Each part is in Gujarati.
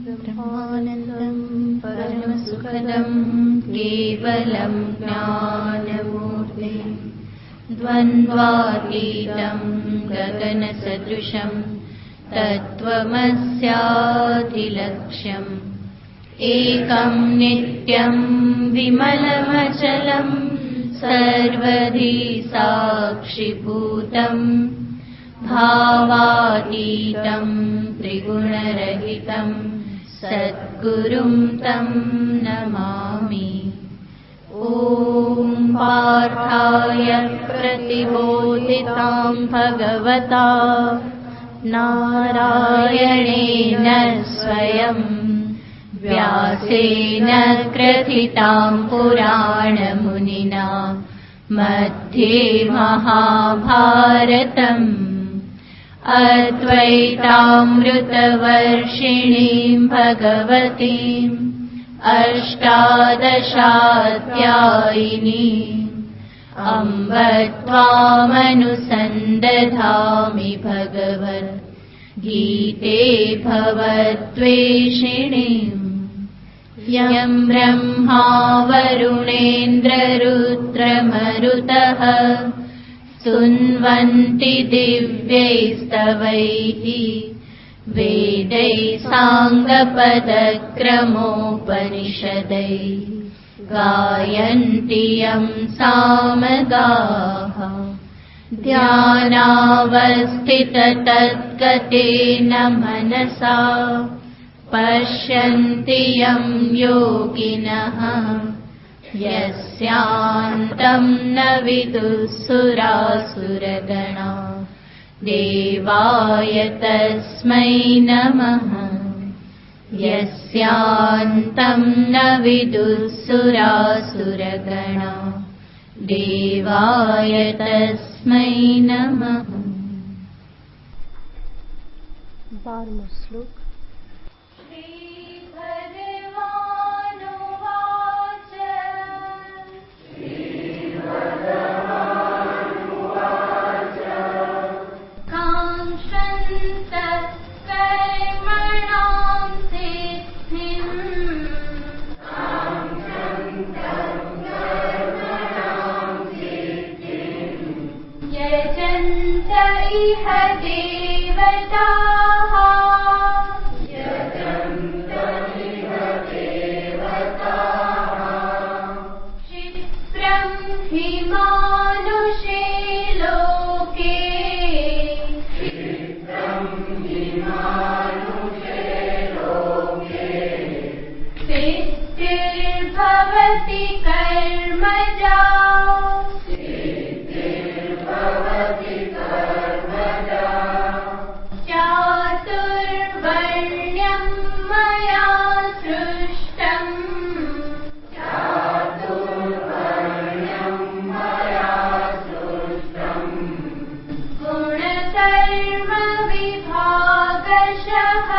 ब्रह्मानन्दं परमसुखदं केवलं ज्ञानमूर्तिं द्वन्द्वातीतं गगनसदृशं तत्त्वमस्याधिलक्ष्यम् एकं नित्यं विमलमचलं सर्वधी साक्षिभूतम् भावातीतं त्रिगुणरहितं सद्गुरुं तं नमामि। ॐ पार्थाय प्रतिबोधितां भगवता नारायणेन स्वयं व्यासेन ग्रथितां पुराणमुनिना मध्ये महाभारतम् अद्वैतामृतवर्षिणीं भगवतीम् अष्टादशाध्यायिनीम् अम्ब त्वामनुसन्दधामि भगवद्गीते भवद्वेषिणीम् यं ब्रह्मा वरुणेन्द्ररुद्रमरुतः स्तुन्वन्ति दिव्यैस्तवैः वेदैः साङ्गपदक्रमोपनिषदैः गायन्ति यं सामगाः ध्यानावस्थिततद्गतेन मनसा पश्यन्ति यं योगिनः यस्यान्तं न विदुःसुरासुरगणा देवाय तस्मै नमः। यस्यान्तं न विदुःसुरासुरगणा देवाय तस्मै नमः। 12वां श्लोक। इह देवताः क्षिप्रं हि मानुषे लोके सिद्धिर्भवति कर्मजा चातुर्वर्ण्यं मया सृष्टम् गुणकर्मविभागशः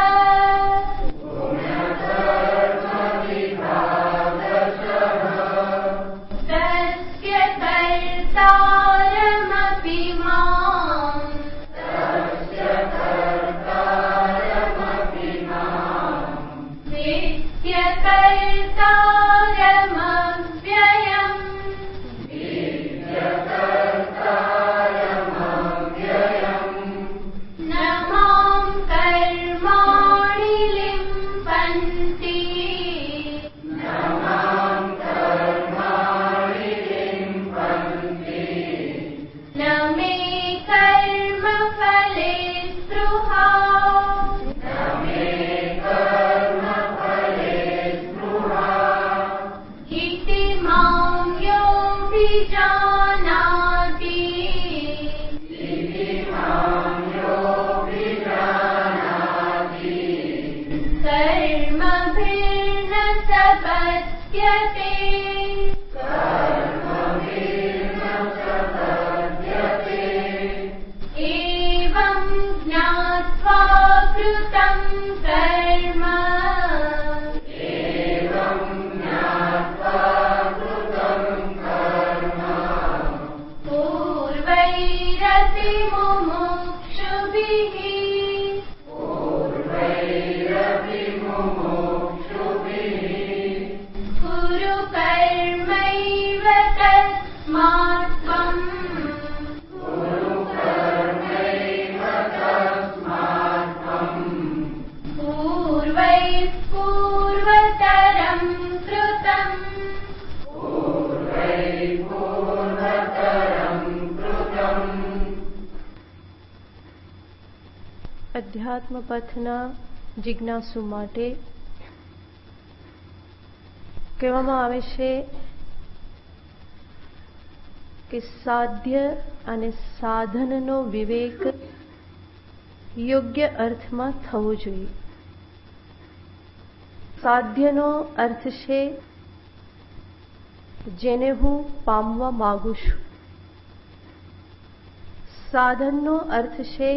तस्य कर्तारमपि माम् कर्तारमव्ययम् न मां कर्माणि लिम्पन्ति न मे कर्मफले स्पृहा इति मां योऽभिजानाति कर्मभिर्न सपद्यते एवं ज्ञात्वा कृतं कर्म पूर्वैरपि मुमुक्षुभिः तस्मात्त्वम् पूर्वैः पूर्वतरं कृतम् અધ્યાત્મ પથના જિજ્ઞાસુ માટે કહેવામાં આવે છે કે સાધ્ય અને સાધનનો વિવેક યોગ્ય અર્થમાં થવો જોઈએ. સાધ્યનો અર્થ છે જેને હું પામવા માંગુ છું. સાધનનો અર્થ છે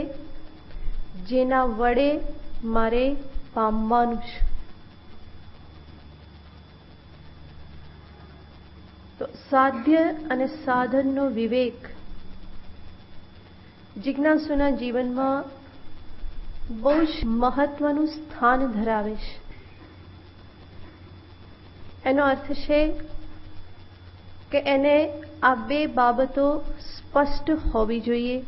જેના વડે મારે પામવાનું છે. તો સાધ્ય અને સાધનનો વિવેક જિજ્ઞાસુના જીવનમાં બહુ જ મહત્વનું સ્થાન ધરાવે છે. એનો અર્થ છે કે એને આ બે બાબતો સ્પષ્ટ હોવી જોઈએ.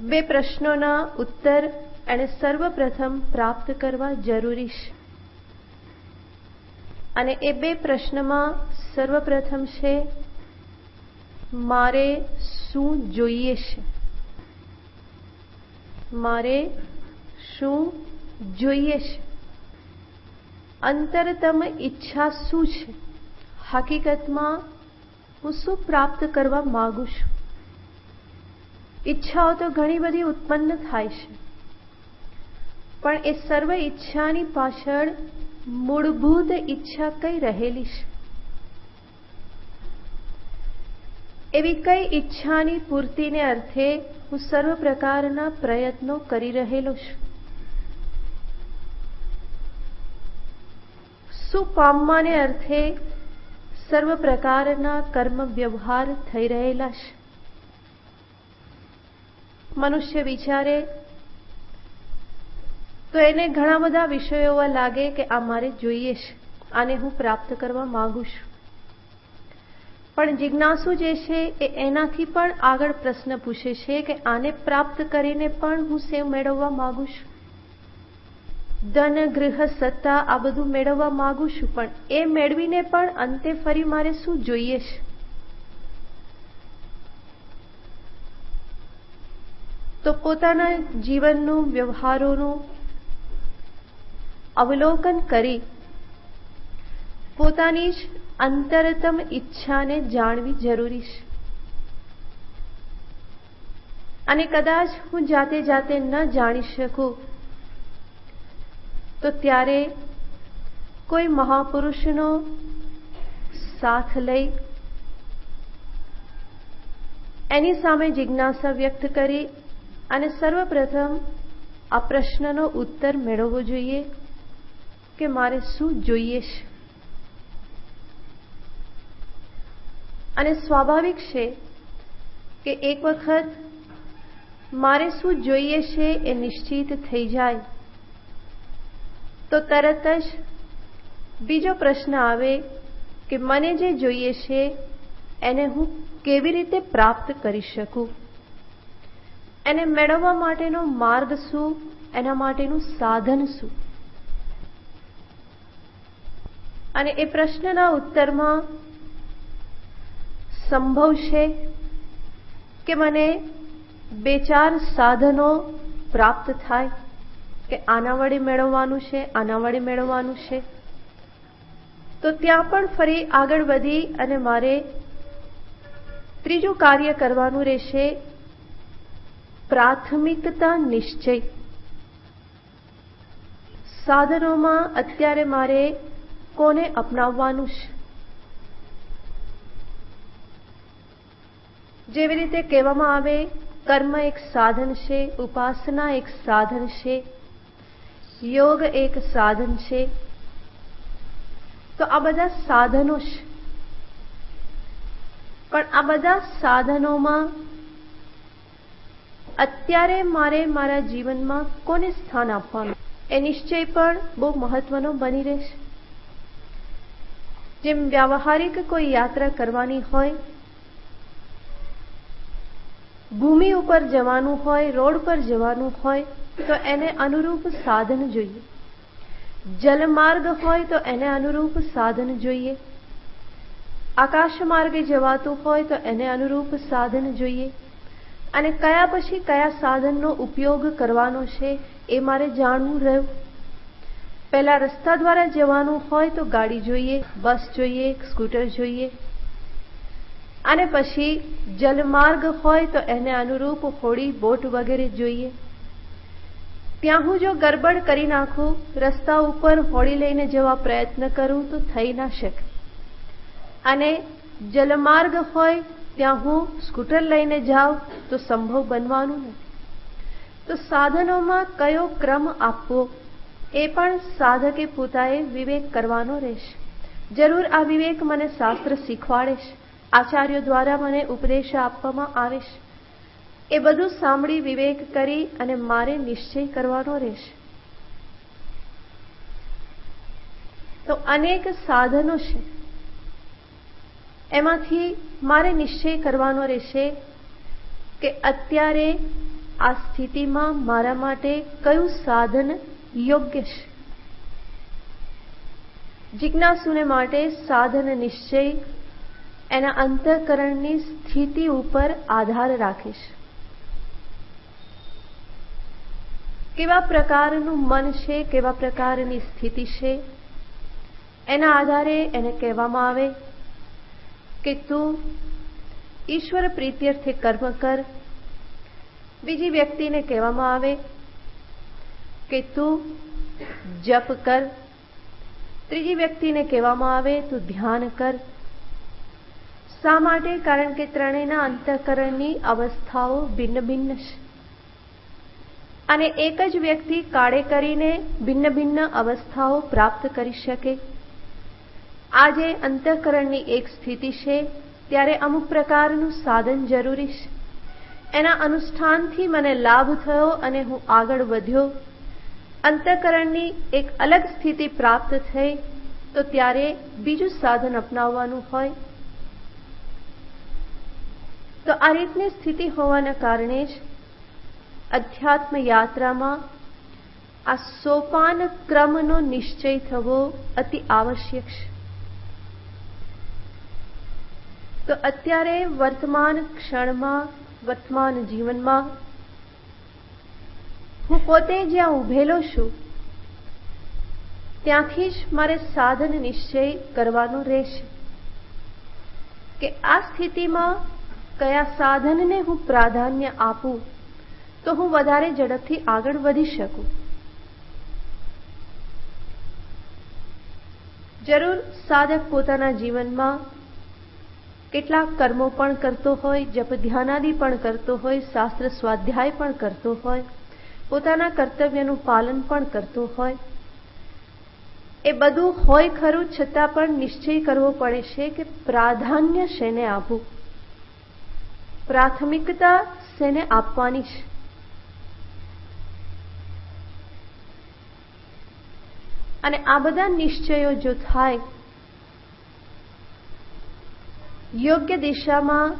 બે પ્રશ્નોના ઉત્તર એને સર્વપ્રથમ પ્રાપ્ત કરવા જરૂરી છે. અને એ બે પ્રશ્નમાં સર્વપ્રથમ છે મારે શું જોઈએ છે. મારે શું જોઈએ છે. અંતરતમ ઈચ્છા શું છે. હકીકતમાં હું શું પ્રાપ્ત કરવા માંગુ છું. ઈચ્છાઓ તો ઘણી બધી ઉત્પન્ન થાય છે, પણ એ સર્વ ઈચ્છાની પાછળ મૂળભૂત ઈચ્છા કઈ રહેલી છે. એવી કઈ ઈચ્છાની પૂર્તિને અર્થે હું સર્વ પ્રકારના પ્રયત્નો કરી રહેલો છું. શું પામવાને અર્થે સર્વ પ્રકારના કર્મ વ્યવહાર થઈ રહેલા છે. મનુષ્ય વિચારે તો એને ઘણા બધા વિષયો એવા લાગે કે આ મારે જોઈએ છે, આને હું પ્રાપ્ત કરવા માંગુ છું. પણ જિજ્ઞાસુ જે છે એ એનાથી પણ આગળ પ્રશ્ન પૂછે છે કે આને પ્રાપ્ત કરીને પણ હું સેવ મેળવવા માંગુ છું. ધન, ગૃહ, સત્તા આ બધું મેળવવા માંગુ છું, પણ એ મેળવીને પણ અંતે ફરી મારે શું જોઈએ છે. તો પોતાના જીવનનું, વ્યવહારોનું અવલોકન કરી પોતાની જ અંતરતમ ઈચ્છાને જાણવી જરૂરી છે. અને કદાચ હું જાતે જાતે ન જાણી શકું તો ત્યારે કોઈ મહાપુરુષનો સાથ લઈ એની સામે જિજ્ઞાસા વ્યક્ત કરી અને સર્વપ્રથમ આ પ્રશ્નનો ઉત્તર મેળવવો જોઈએ કે મારે શું જોઈએ છે. અને સ્વાભાવિક છે કે એક વખત મારે શું જોઈએ છે એ નિશ્ચિત થઈ જાય તો તરત જ બીજો પ્રશ્ન આવે કે મને જે જોઈએ છે એને હું કેવી રીતે પ્રાપ્ત કરી શકું. એને મેળવવા માટેનો માર્ગ શું, એના માટેનું સાધન શું. અને એ પ્રશ્નના ઉત્તરમાં સંભવ છે કે મને બે ચાર સાધનો પ્રાપ્ત થાય કે આના વડે મેળવવાનું છે, આના વડે મેળવવાનું છે. તો ત્યાં પણ ફરી આગળ વધી અને મારે ત્રીજું કાર્ય કરવાનું રહેશે, પ્રાથમિકતા નિશ્ચય. સાધનોમાં અત્યારે મારે કોને અપનાવવાનું છે. જેવી રીતે કહેવામાં આવે કર્મ એક સાધન છે, ઉપાસના એક સાધન છે, યોગ એક સાધન છે. તો આ બધા સાધનો છે, પણ આ બધા સાધનોમાં અત્યારે મારે મારા જીવનમાં કોને સ્થાન આપવાનું એ નિશ્ચય પણ બહુ મહત્વનો બની રહેશે. જેમ વ્યાવહારિક કોઈ યાત્રા કરવાની હોય, ભૂમિ ઉપર જવાનું હોય, રોડ પર જવાનું હોય તો એને અનુરૂપ સાધન જોઈએ. જલમાર્ગ હોય તો એને અનુરૂપ સાધન જોઈએ. આકાશ માર્ગે જવાતું હોય તો એને અનુરૂપ સાધન જોઈએ. અને કયા પછી કયા સાધનનો ઉપયોગ કરવાનો છે એ મારે જાણવું રહ્યું. પહેલા રસ્તા દ્વારા જવાનું હોય તો ગાડી જોઈએ, બસ જોઈએ, સ્કૂટર જોઈએ. અને પછી જલમાર્ગ હોય તો એને અનુરૂપ હોડી, બોટ વગેરે જોઈએ. ત્યાં હું જો ગરબડ કરી નાખું, રસ્તા ઉપર હોડી લઈને જવા પ્રયત્ન કરું તો થઈ ના શકે. અને જલમાર્ગ હોય ત્યાં હું સ્કૂટર લઈને જાઉં તો સંભવ બનવાનું નથી. તો સાધનોમાં કયો ક્રમ આપવો એ પણ સાધકે પોતાએ વિવેક કરવાનો રહેશે. જરૂર આ વિવેક મને શાસ્ત્ર શીખવાડે છે, આચાર્યો દ્વારા મને ઉપદેશ આપવામાં આવે છે. એ બધું સાંભળી વિવેક કરી અને મારે નિશ્ચય કરવાનો રહેશે. તો અનેક સાધનો છે, એમાંથી મારે નિશ્ચય કરવાનો રહેશે કે અત્યારે આ સ્થિતિમાં મારા માટે કયું સાધન યોગ્ય છે. જિજ્ઞાસુને માટે સાધન નિશ્ચય એના અંતઃકરણની સ્થિતિ ઉપર આધાર રાખે છે. કેવા પ્રકારનું મન છે, કેવા પ્રકારની સ્થિતિ છે, એના આધારે એને કહેવામાં આવે કે તું ઈશ્વર પ્રીત્યર્થે કર્મ કર. બીજી વ્યક્તિને કહેવામાં આવે કે તું જપ કર. ત્રીજી વ્યક્તિને કહેવામાં આવે તું ધ્યાન કર. શા માટે? કારણ કે ત્રણેયના અંતઃકરણની અવસ્થાઓ ભિન્ન ભિન્ન છે. અને એક જ વ્યક્તિ કાળે કરીને ભિન્ન ભિન્ન અવસ્થાઓ પ્રાપ્ત કરી શકે. આજે અંતઃકરણની એક સ્થિતિ છે ત્યારે અમુક પ્રકારનું સાધન જરૂરી છે. એના અનુષ્ઠાનથી મને લાભ થયો અને હું આગળ વધ્યો. અંતઃકરણની એક અલગ સ્થિતિ પ્રાપ્ત થઈ તો ત્યારે બીજું સાધન અપનાવવાનું હોય. તો આ રીતની સ્થિતિ હોવાના કારણે જ અધ્યાત્મ યાત્રામાં આ સોપાન ક્રમનો નિશ્ચય થવો અતિ આવશ્યક છે. તો અત્યારે વર્તમાન ક્ષણમાં, વર્તમાન જીવનમાં હું પોતે જ્યાં ઉભેલો છું ત્યાંથી જ મારે સાધન નિશ્ચય કરવાનો રહેશે કે આ સ્થિતિમાં કયા સાધનને હું પ્રાધાન્ય આપું તો હું વધારે ઝડપથી આગળ વધી શકું. જરૂર સાધક પોતાના જીવનમાં કેટલાક કર્મો પણ કરતો હોય, જપ ધ્યાનાદિ પણ કરતો હોય, શાસ્ત્ર સ્વાધ્યાય પણ કરતો હોય, પોતાના કર્તવ્યનું પાલન પણ કરતો હોય. એ બધું હોય ખરું, છતાં પણ નિશ્ચય કરવો પડે છે કે પ્રાધાન્ય શેને આપવું, પ્રાથમિકતા શેને આપવાની છે. અને આ બધા નિશ્ચયો જો થાય, યોગ્ય દિશામાં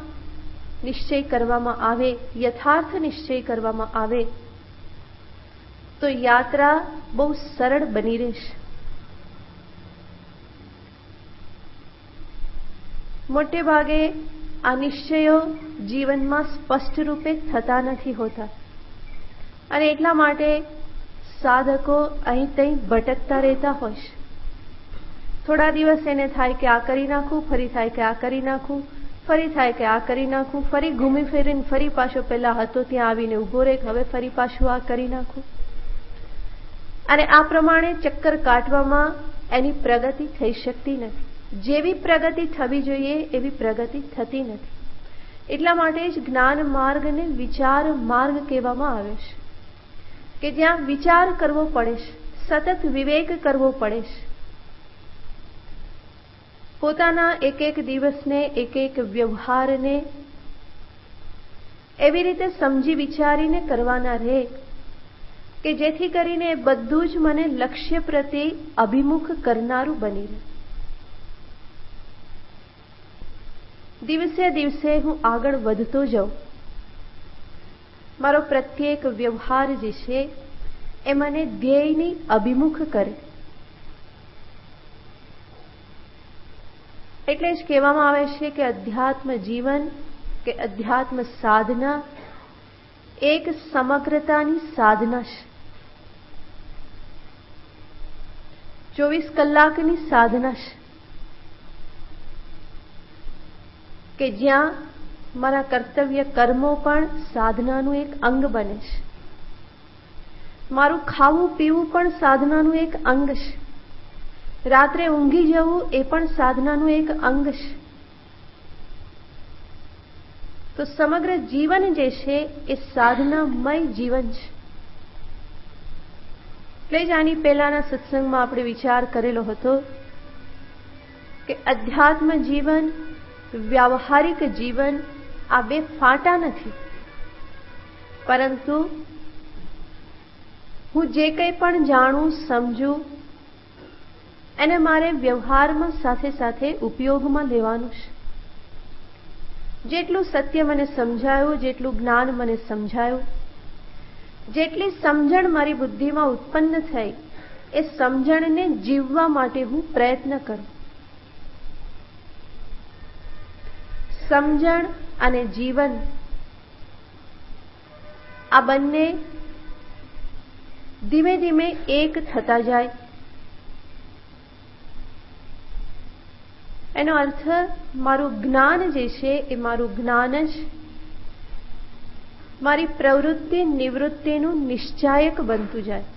નિશ્ચય કરવામાં આવે, યથાર્થ નિશ્ચય કરવામાં આવે તો યાત્રા બહુ સરળ બની રહેશે. મોટે ભાગે આ નિશ્ચયો જીવનમાં સ્પષ્ટ રૂપે થતા નથી હોતા અને એટલા માટે સાધકો અહીં તહીં ભટકતા રહેતા હોય છે. થોડા દિવસ એને થાય કે આ કરી નાખું, ફરી થાય કે આ કરી નાખું, ફરી થાય કે આ કરી નાખું, ફરી ઘૂમી ફેરીને ફરી પાછો પેલા હતો ત્યાં આવીને ઊભો રહે, હવે ફરી પાછું આ કરી નાખું. અને આ પ્રમાણે ચક્કર કાઢવામાં એની પ્રગતિ થઈ શકતી નથી. જેવી પ્રગતિ થવી જોઈએ એવી પ્રગતિ થતી નથી. એટલા માટે જ જ્ઞાન માર્ગને વિચાર માર્ગ કહેવામાં આવે છે કે જ્યાં વિચાર કરવો પડે છે, સતત વિવેક કરવો પડે છે. પોતાના એક એક દિવસને, એક એક વ્યવહારને એવી રીતે સમજી વિચારીને કરવાના રહે કે જેથી કરીને બધું જ મને લક્ષ્ય પ્રત્યે અભિમુખ કરનારું બની રહે. દિવસે દિવસે હું આગળ વધતો જાઉં, મારો પ્રત્યેક વ્યવહાર જે છે એ મને ધ્યેયની અભિમુખ કરે. એટલે જ કહેવામાં આવે છે કે અધ્યાત્મ જીવન કે અધ્યાત્મ સાધના એક સમગ્રતાની સાધના છે. 24 કલાકની સાધના છે કે જ્યાં મારા કર્તવ્ય કર્મો પણ સાધનાનું એક અંગ બને છે. મારું ખાવું પીવું પણ સાધનાનું એક અંગ છે. રાત્રે ઊંઘી જવું એ પણ સાધનાનું એક અંગ છે. તો સમગ્ર જીવન જે છે એ સાધનામય જીવન છે. એટલે જ આની પહેલાના સત્સંગમાં આપણે વિચાર કરેલો હતો કે અધ્યાત્મ જીવન, વ્યાવહારિક જીવન આ બે ફાંટા નથી, પરંતુ હું જે કંઈ પણ જાણું સમજું એને મારે વ્યવહારમાં સાથે સાથે ઉપયોગમાં લેવાનું છે. જેટલું સત્ય મને સમજાયું, જેટલું જ્ઞાન મને સમજાયું, જેટલી સમજણ મારી બુદ્ધિમાં ઉત્પન્ન થઈ એ સમજણને જીવવા માટે હું પ્રયત્ન કરું. સમજણ અને જીવન આ બંને ધીમે ધીમે એક થતા જાય. એનો અર્થ મારું જ્ઞાન જે છે એ મારું જ્ઞાન જ મારી પ્રવૃત્તિ નિવૃત્તિનું નિશ્ચાયક બનતું જાય.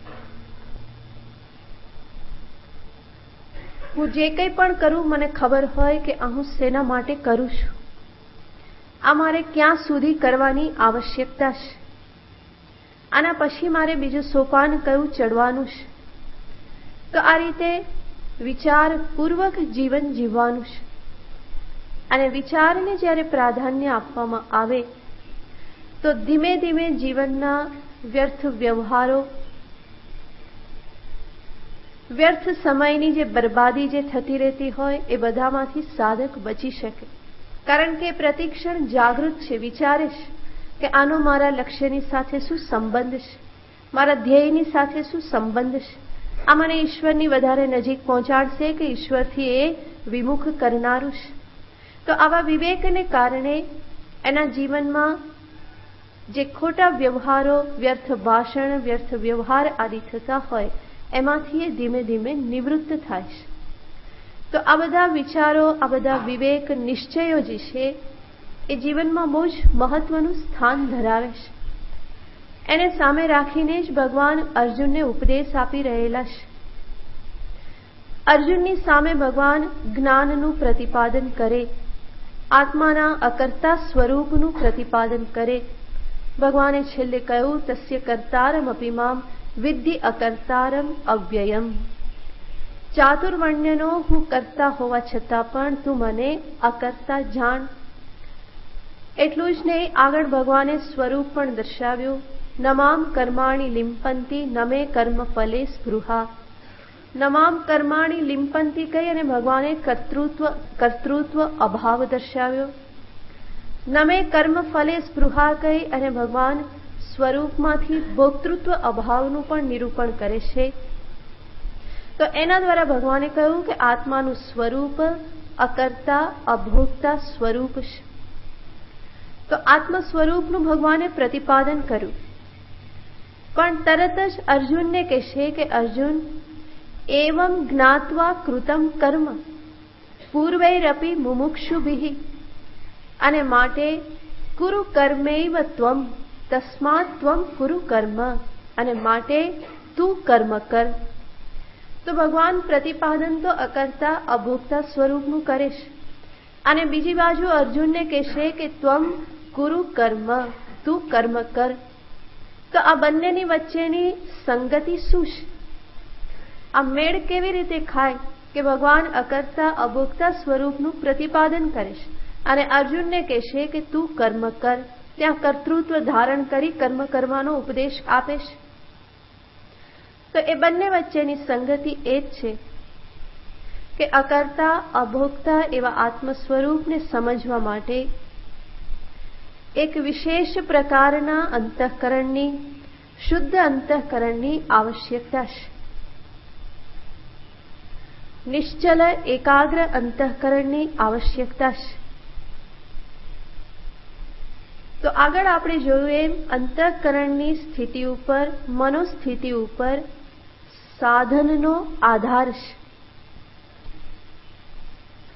હું જે કંઈ પણ કરું મને ખબર હોય કે આ હું શેના માટે કરું છું, આ મારે ક્યાં સુધી કરવાની આવશ્યકતા છે, આના પછી મારે બીજું સોપાન કયું ચડવાનું છે. તો આ રીતે વિચારપૂર્વક જીવન જીવવાનું છે. અને વિચારને જ્યારે પ્રાધાન્ય આપવામાં આવે તો ધીમે ધીમે જીવનના વ્યર્થ વ્યવહારો, વ્યર્થ સમયની જે બરબાદી જે થતી રહેતી હોય એ બધામાંથી સાધક બચી શકે. કારણ કે પ્રતિક્ષણ જાગૃત છે, વિચારે છે કે આનો મારા લક્ષ્યની સાથે શું સંબંધ છે, મારા ધ્યેયની સાથે શું સંબંધ છે, આ મને ઈશ્વરની વધારે નજીક પહોંચાડશે કે ઈશ્વરથી એ વિમુખ કરનારું છે. તો આવા વિવેકને કારણે એના જીવનમાં જે ખોટા વ્યવહારો, વ્યર્થ ભાષણ, વ્યર્થ વ્યવહાર આદિ થતા હોય એમાંથી એ ધીમે ધીમે નિવૃત્ત થાય છે. તો આ બધા વિચારો, આ બધા વિવેક નિશ્ચયો જે છે એ જીવનમાં બહુ જ મહત્વનું સ્થાન ધરાવે છે. એને સામે રાખીને જ ભગવાન અર્જુનને ઉપદેશ આપી રહેલા છે. અર્જુનની સામે ભગવાન જ્ઞાનનું પ્રતિપાદન કરે, આત્માના અકર્તા સ્વરૂપનું પ્રતિપાદન કરે. ભગવાને છેલ્લે કહ્યું, તસ્ય કર્તારમ અપિમામ વિદ્ધિ અકર્તારમ અવ્યયમ. ચાતુર્વર્ણ્યનો હું કરતા હોવા છતાં પણ તું મને અકર્તા જાણ. એટલું જ નહીં, આગળ ભગવાને સ્વરૂપ પણ દર્શાવ્યું. નમામ કર્માણી લિંપંતી નમે કર્મ ફલે સ્પૃહા. નમામ કર્માણી લિંપંતી કહી અને ભગવાને કર્તૃત્વ અભાવ દર્શાવ્યો. નમે કર્મ ફલે સ્પૃહા કહી અને ભગવાન સ્વરૂપમાંથી ભોક્તૃત્વ અભાવનું પણ નિરૂપણ કરે છે. તો એના દ્વારા ભગવાને કહ્યું કે આત્માનું સ્વરૂપ અકર્તા અભોક્તા સ્વરૂપ છે. તો આત્મ સ્વરૂપનું ભગવાને પ્રતિપાદન કર્યું. પણ તરત જ અર્જુનને કહેશે કે અર્જુન, એવમ જ્ઞાત્વા કૃતમ કર્મ પૂર્વૈરપી મુમુક્ષુભિઃ, અને માટે કુરુ કર્મૈવ ત્વમ તસ્માત ત્વમ કુરુ કર્મ, અને માટે તું કર્મ કર. તો ભગવાન પ્રતિપાદન તો અકર્તા અભોક્તા સ્વરૂપનું કરે છે, અને બીજી બાજુ અર્જુનને કહેશે કે ત્વમ કુરુ કર્મ, તું કર્મ કર. તો આ બંનેની વચ્ચેની સંગતિ શું છે? આ મેળ કેવી રીતે ખાય કે ભગવાન અકર્તા અભોક્તા સ્વરૂપનું પ્રતિપાદન કરે છે અને અર્જુનને કહેશે કે તું કર્મ કર. ત્યાં કર્તૃત્વ ધારણ કરી કર્મ કરવાનો ઉપદેશ આપે છે. તો એ બંને વચ્ચેની સંગતિ એ જ છે કે અકર્તા અભોક્તા એવા આત્મ સ્વરૂપને સમજવા માટે એક વિશેષ પ્રકારના અંતઃકરણની, શુદ્ધ અંતઃકરણની આવશ્યકતા છે. નિશ્ચલ એકાગ્ર અંતઃકરણની આવશ્યકતા છે. તો આગળ આપણે જોયું એમ અંતઃકરણની સ્થિતિ ઉપર, મનોસ્થિતિ ઉપર સાધનનો આધાર છે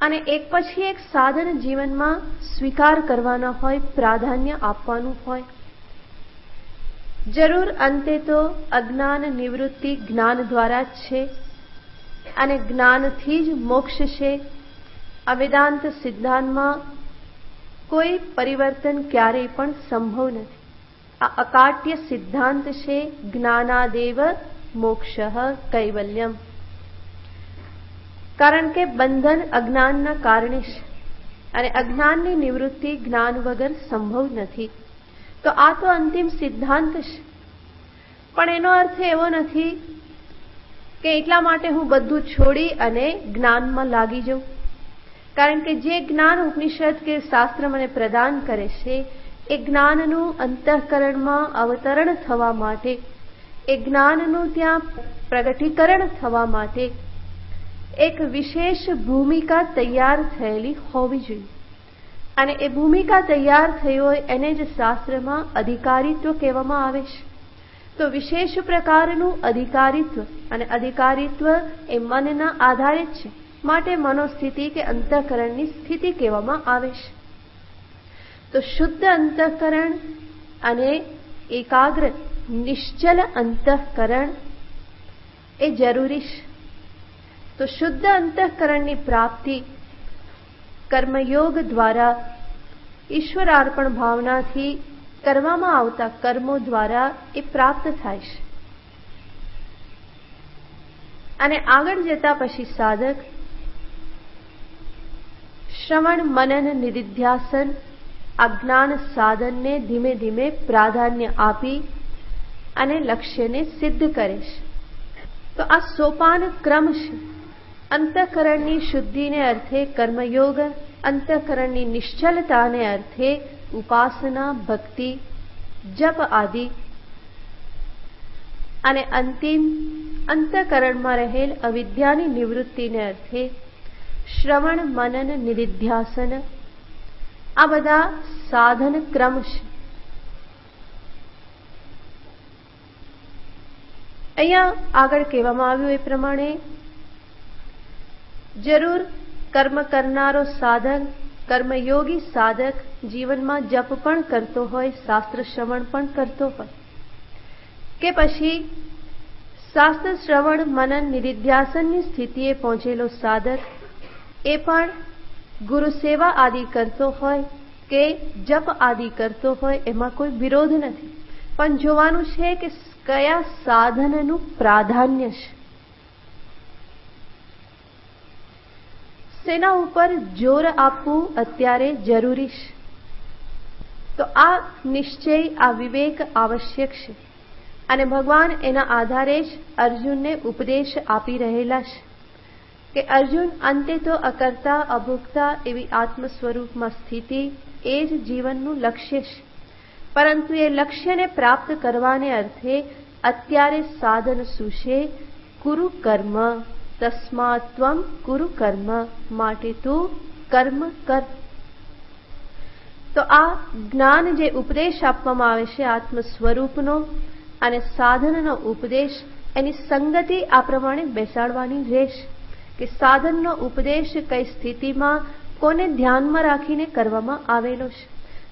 અને એક પછી એક સાધન જીવનમાં સ્વીકાર કરવાના હોય, પ્રાધાન્ય આપવાનું હોય. જરૂર અંતે તો અજ્ઞાન નિવૃત્તિ જ્ઞાન દ્વારા જ છે અને જ્ઞાનથી જ મોક્ષ છે. આ વેદાંત સિદ્ધાંતમાં કોઈ પરિવર્તન ક્યારેય પણ સંભવ નથી. આ અકાટ્ય સિદ્ધાંત છે. જ્ઞાનાદેવ મોક્ષ કૈવલ્યમ. કારણ કે બંધન અજ્ઞાનના કારણે છે અને અજ્ઞાનની નિવૃત્તિ જ્ઞાન વગર સંભવ નથી. તો આ તો અંતિમ સિદ્ધાંત છે. પણ એનો અર્થ એવો નથી કે એટલા માટે હું બધું છોડી અને જ્ઞાનમાં લાગી જાઉં. કારણ કે જે જ્ઞાન ઉપનિષદ કે શાસ્ત્ર મને પ્રદાન કરે છે એ જ્ઞાનનું અંતઃકરણમાં અવતરણ થવા માટે, એ જ્ઞાનનું ત્યાં પ્રગટીકરણ થવા માટે એક વિશેષ ભૂમિકા તૈયાર થયેલી હોવી જોઈએ. અને એ ભૂમિકા તૈયાર થઈ હોય એને જ શાસ્ત્રમાં અધિકારીત્વ કહેવામાં આવે છે. તો વિશેષ પ્રકારનું અધિકારીત્વ, અને અધિકારીત્વ એ મનના આધારે જ છે. માટે મનોસ્થિતિ કે અંતઃકરણની સ્થિતિ કહેવામાં આવે છે. તો શુદ્ધ અંતઃકરણ અને એકાગ્ર નિશ્ચલ અંતઃકરણ એ જરૂરી છે. તો શુદ્ધ અંતઃકરણની પ્રાપ્તિ કર્મયોગ દ્વારા, ઈશ્વરાર્પણ ભાવનાથી કરવામાં આવતા કર્મો દ્વારા એ પ્રાપ્ત થાય છે. અને આગળ જતા પછી સાધક શ્રવણ મનન નિધિધ્યાસન આ જ્ઞાન સાધનને ધીમે ધીમે પ્રાધાન્ય આપી અને લક્ષ્યને સિદ્ધ કરે છે. તો આ સોપાન ક્રમ છે. અંતઃકરણની શુદ્ધિને અર્થે કર્મયોગ, અંતઃકરણની નિશ્ચલતાને અર્થે ઉપાસના, ભક્તિ, જપ આદિ, અને અંતિમ અંતઃકરણમાં રહેલ અવિદ્યાની નિવૃત્તિને અર્થે શ્રવણ મનન નિધિધ્યાસન. આ બધા સાધન ક્રમ છે. અહીંયા આગળ કહેવામાં આવ્યું એ પ્રમાણે જરૂર કર્મ કરનારો સાધક, કર્મયોગી સાધક જીવનમાં જપ પણ કરતો હોય, શાસ્ત્ર શ્રવણ પણ કરતો હોય, કે પછી શાસ્ત્ર શ્રવણ મનન નિધિધ્યાસનની સ્થિતિએ પહોંચેલો સાધક એ પણ ગુરુ સેવા આદિ કરતો હોય કે જપ આદિ કરતો હોય, એમાં કોઈ વિરોધ નથી. પણ જોવાનું છે કે કયા સાધનનું પ્રાધાન્ય છે, તેના ઉપર જોર આપવું અત્યારે જરૂરી છે. તો આ નિશ્ચય, આ વિવેક આવશ્યક છે. અને ભગવાન એના આધારે જ અર્જુનને ઉપદેશ આપી રહેલા છે કે અર્જુન, અંતે તો અકર્તા અભોક્તા એવી આત્મ સ્વરૂપમાં સ્થિતિ એ જ જીવનનું લક્ષ્ય છે. પરંતુ એ લક્ષ્યને પ્રાપ્ત કરવાને અર્થે અત્યારે સાધન શું છે? કુરુ કર્મ. તસ્માત્ ત્વમ કુરુ કર્મ. માટે તું કર્મ કર. તો આ જ્ઞાન જે ઉપદેશ આપવામાં આવે છે આત્મ સ્વરૂપનો અને સાધનનો ઉપદેશ, એની સંગતિ આ પ્રમાણે બેસાડવાની રહેશે કે સાધનનો ઉપદેશ કઈ સ્થિતિમાં કોને ધ્યાનમાં રાખીને કરવામાં આવેલો છે.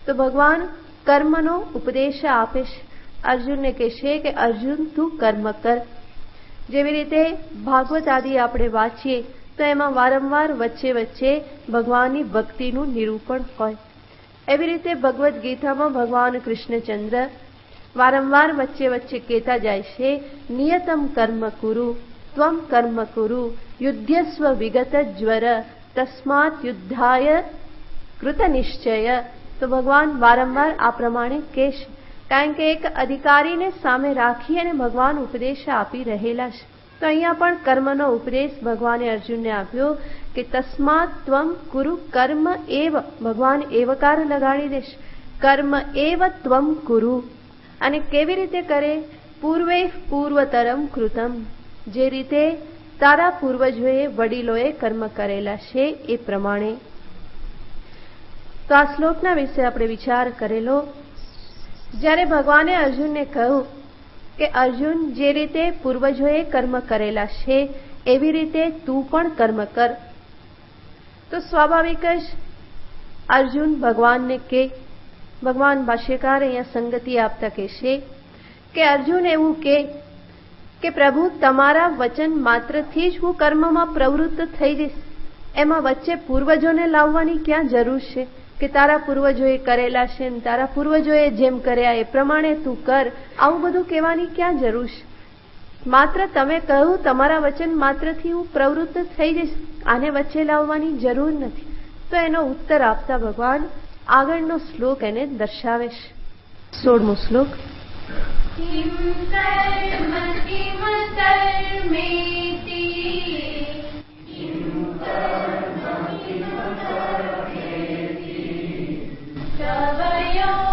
તો ભગવાન કર્મનો ઉપદેશ આપે છે. અર્જુનને કહેશે કે અર્જુન તું કર્મ કર. જેવી રીતે ભાગવત આદિ આપણે વાંચીએ તો એમાં વારંવાર વચ્ચે વચ્ચે ભગવાનની ભક્તિનું નિરૂપણ હોય. એવી રીતે ભગવદ્ ગીતામાં ભગવાન કૃષ્ણચંદ્ર વારંવાર વચ્ચે વચ્ચે કહેતા જાય છે, નિયતમ કર્મ કુરુ, ત્વમ કર્મ કુરુ, યુદ્ધસ્વ વિગત જ્વર, તસ્માત યુદ્ધાય કૃત નિશ્ચય. તો ભગવાન વારંવાર આ પ્રમાણે કહેશે. કારણ કે એક અધિકારીને સામે રાખી અને ભગવાન ઉપદેશ આપી રહેલા છે. તો અહીંયા પણ કર્મનો ઉપદેશ ભગવાને અર્જુનને આપ્યો કે તસ્માત ત્વમ કુરુ કર્મ એવ. ભગવાન એવકાર લગાડી દેશ. કર્મ એવ ત્વમ કુરુ. અને કેવી રીતે કરે? પૂર્વે પૂર્વતરમ કૃતમ. જે રીતે તારા પૂર્વજોએ વડીલોએ કર્મ કરેલા છે એ પ્રમાણે. તો આ શ્લોકના વિશે આપણે વિચાર કરેલો. જ્યારે ભગવાને અર્જુનને કહ્યું કે અર્જુન, જે રીતે પૂર્વજોએ કર્મ કરેલા છે એવી રીતે તું પણ કર્મ કર, તો સ્વાભાવિક જ અર્જુન ભગવાનને ભગવાન ભાષ્યકાર અહીંયા સંગતિ આપતા કહેશે કે અર્જુન એવું કે પ્રભુ, તમારા વચન માત્રથી જ હું કર્મમાં પ્રવૃત્ત થઈ જઈશ. એમાં વચ્ચે પૂર્વજોને લાવવાની ક્યાં જરૂર છે કે તારા પૂર્વજોએ કરેલા છે ને તારા પૂર્વજોએ જેમ કર્યા એ પ્રમાણે તું કર. આવું બધું કહેવાની ક્યાં જરૂર છે? માત્ર તમે કહ્યું તમારા વચન માત્રથી હું પ્રવૃત્ત થઈ જઈશ, આને વચ્ચે લાવવાની જરૂર નથી. તો એનો ઉત્તર આપતા ભગવાન આગળનો શ્લોક એને દર્શાવે છે. 16મો શ્લોક. કિમ કર્મ કિમ કર્મેતિ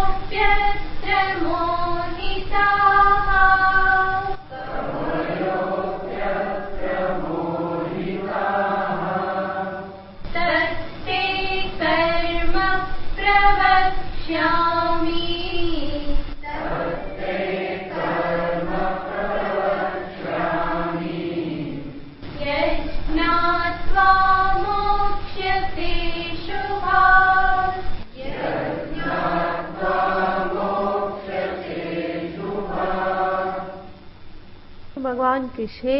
કવયોપ્યત્ર મોહિતાઃ તત્તે કર્મ પ્રવક્ષ્યામિ યજ્ઞાત્વા મોક્ષ્યસે શુભાत्. ભગવાન કહેશે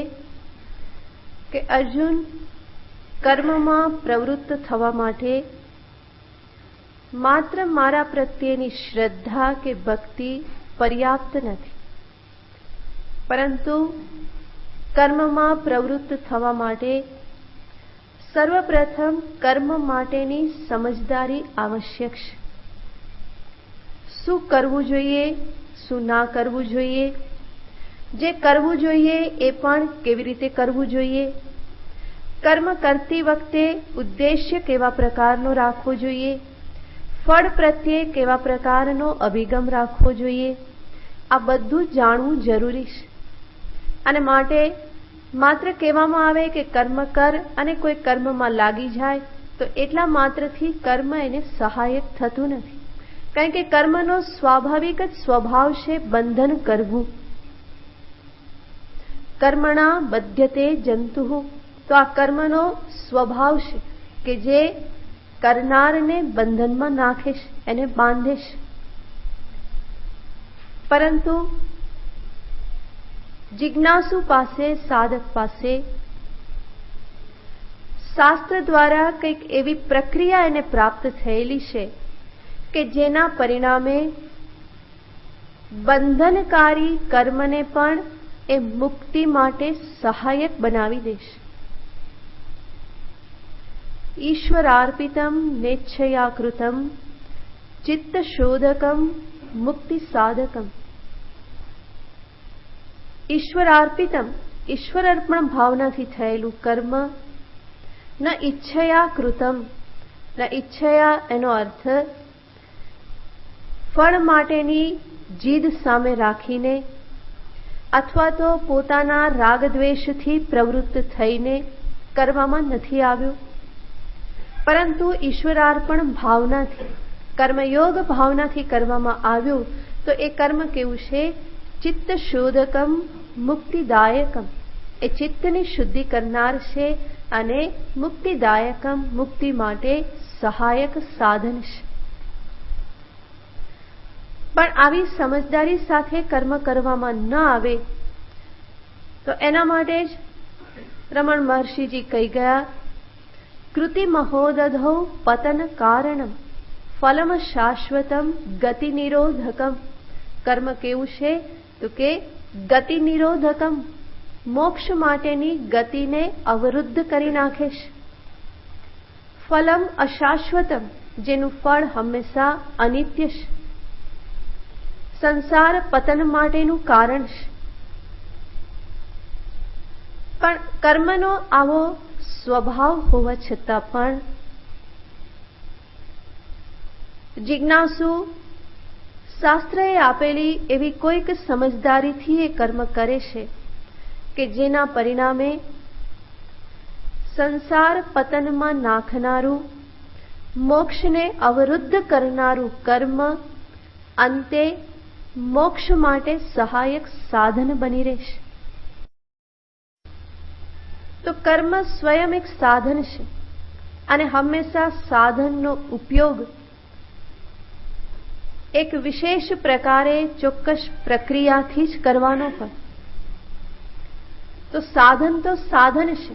કે અર્જુન, કર્મમાં પ્રવૃત્ત થવા માટે માત્ર મારા પ્રત્યેની શ્રદ્ધા કે ભક્તિ પર્યાપ્ત નથી, પરંતુ કર્મમાં પ્રવૃત્ત થવા માટે સર્વપ્રથમ કર્મ માટેની સમજદારી આવશ્યક છે. શું કરવું જોઈએ, શું ના કરવું જોઈએ, જે કરવું જોઈએ એ પણ કેવી રીતે કરવું જોઈએ, કર્મ કરતી વખતે ઉદ્દેશ્ય કેવા પ્રકારનો રાખવો જોઈએ, ફળ પ્રત્યે કેવા પ્રકારનો અભિગમ રાખવો જોઈએ, આ બધું જાણવું જરૂરી છે. અને માટે માત્ર કહેવામાં આવે કે કર્મ કર અને કોઈ કર્મમાં લાગી જાય તો એટલા માત્રથી કર્મ એને સહાયક થતું નથી. કારણ કે કર્મનો સ્વાભાવિક જ સ્વભાવ છે બંધન કરવું. કર્મણા બધ્યતે જંતુઃ. તો આ કર્મનો સ્વભાવ છે કે જે કરનારને બંધનમાં નાખે છે, એને બાંધે છે. પરંતુ જિજ્ઞાસુ પાસે, સાધક પાસે શાસ્ત્ર દ્વારા કંઈક એવી પ્રક્રિયા એને પ્રાપ્ત થયેલી છે કે જેના પરિણામે બંધનકારી કર્મને પણ એ મુક્તિ માટે સહાયક બનાવી દેશે. ઈશ્વરાર્પિતમ નેચ્છયા કૃતમ ચિત્ત શોધકમ મુક્તિ સાધકમ. ઈશ્વરાર્પિતમ, ઈશ્વર અર્પણ ભાવનાથી થયેલું કર્મ, ન ઈચ્છયા કૃતમ. ન ઈચ્છયા એનો અર્થ ફળ માટેની જીદ સામે રાખીને અથવા તો પોતાના રાગદ્વેષથી પ્રવૃત્ત થઈને કરવામાં નથી આવ્યું, પરંતુ ઈશ્વરાર્પણ ભાવનાથી, કર્મયોગ ભાવનાથી કરવામાં આવ્યું. તો એ કર્મ કેવું છે? ચિત્ત શોધકમ મુક્તિદાયકમ. એ ચિત્તની શુદ્ધિ કરનાર છે અને મુક્તિદાયકમ, મુક્તિ માટે સહાયક સાધન છે. પણ આવી સમજદારી સાથે કર્મ કરવામાં ન આવે તો એના માટે જ રમણ મહર્ષિજી કહી ગયા, કૃતિ મહોદધૌ પતન કારણમ ફલમ શાશ્વતમ ગતિ નિરોધકમ. કર્મ કેવું છે? તો કે ગતિ નિરોધકમ, મોક્ષ માટેની ગતિને અવરુદ્ધ કરી નાખે છે. ફલમ અશાશ્વતમ, જેનું ફળ હંમેશા અનિત્ય છે. સંસાર પતન માટેનું કારણ છે. પણ કર્મનો આવો સ્વભાવ હોવા છતાં પણ જિજ્ઞાસુ શાસ્ત્રએ આપેલી એવી કોઈક સમજદારીથી એ કર્મ કરે છે કે જેના પરિણામે સંસાર પતનમાં નાખનારું, મોક્ષને અવરુદ્ધ કરનારું કર્મ અંતે મોક્ષ માટે સહાયક સાધન બની રહેશે. તો કર્મ સ્વયં એક સાધન છે અને હંમેશા સાધનનો ઉપયોગ એક વિશેષ પ્રકારે ચોક્કસ પ્રક્રિયાથી જ કરવાનો હોય. તો સાધન છે.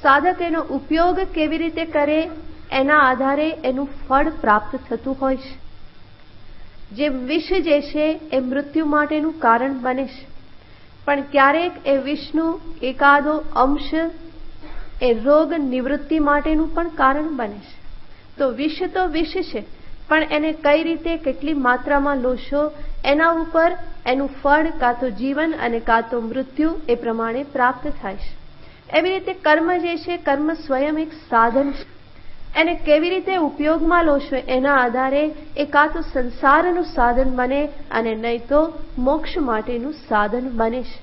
સાધક એનો ઉપયોગ કેવી રીતે કરે એના આધારે એનું ફળ પ્રાપ્ત થતું હોય છે. જે વિષ જે છે એ મૃત્યુ માટેનું કારણ બને છે, પણ ક્યારેક એ વિષનું એકાદો અંશ એ રોગ નિવૃત્તિ માટેનું પણ કારણ બને છે. તો વિષ છે, પણ એને કઈ રીતે કેટલી માત્રામાં લોશો એના ઉપર એનું ફળ કાં તો જીવન અને કાં તો મૃત્યુ એ પ્રમાણે પ્રાપ્ત થાય છે. એવી રીતે કર્મ જે છે, કર્મ સ્વયં એક સાધન છે. એને કેવી રીતે ઉપયોગમાં લો છો એના આધારે એ કાં તો સંસારનું સાધન બને અને નહીં તો મોક્ષ માટેનું સાધન બને છે.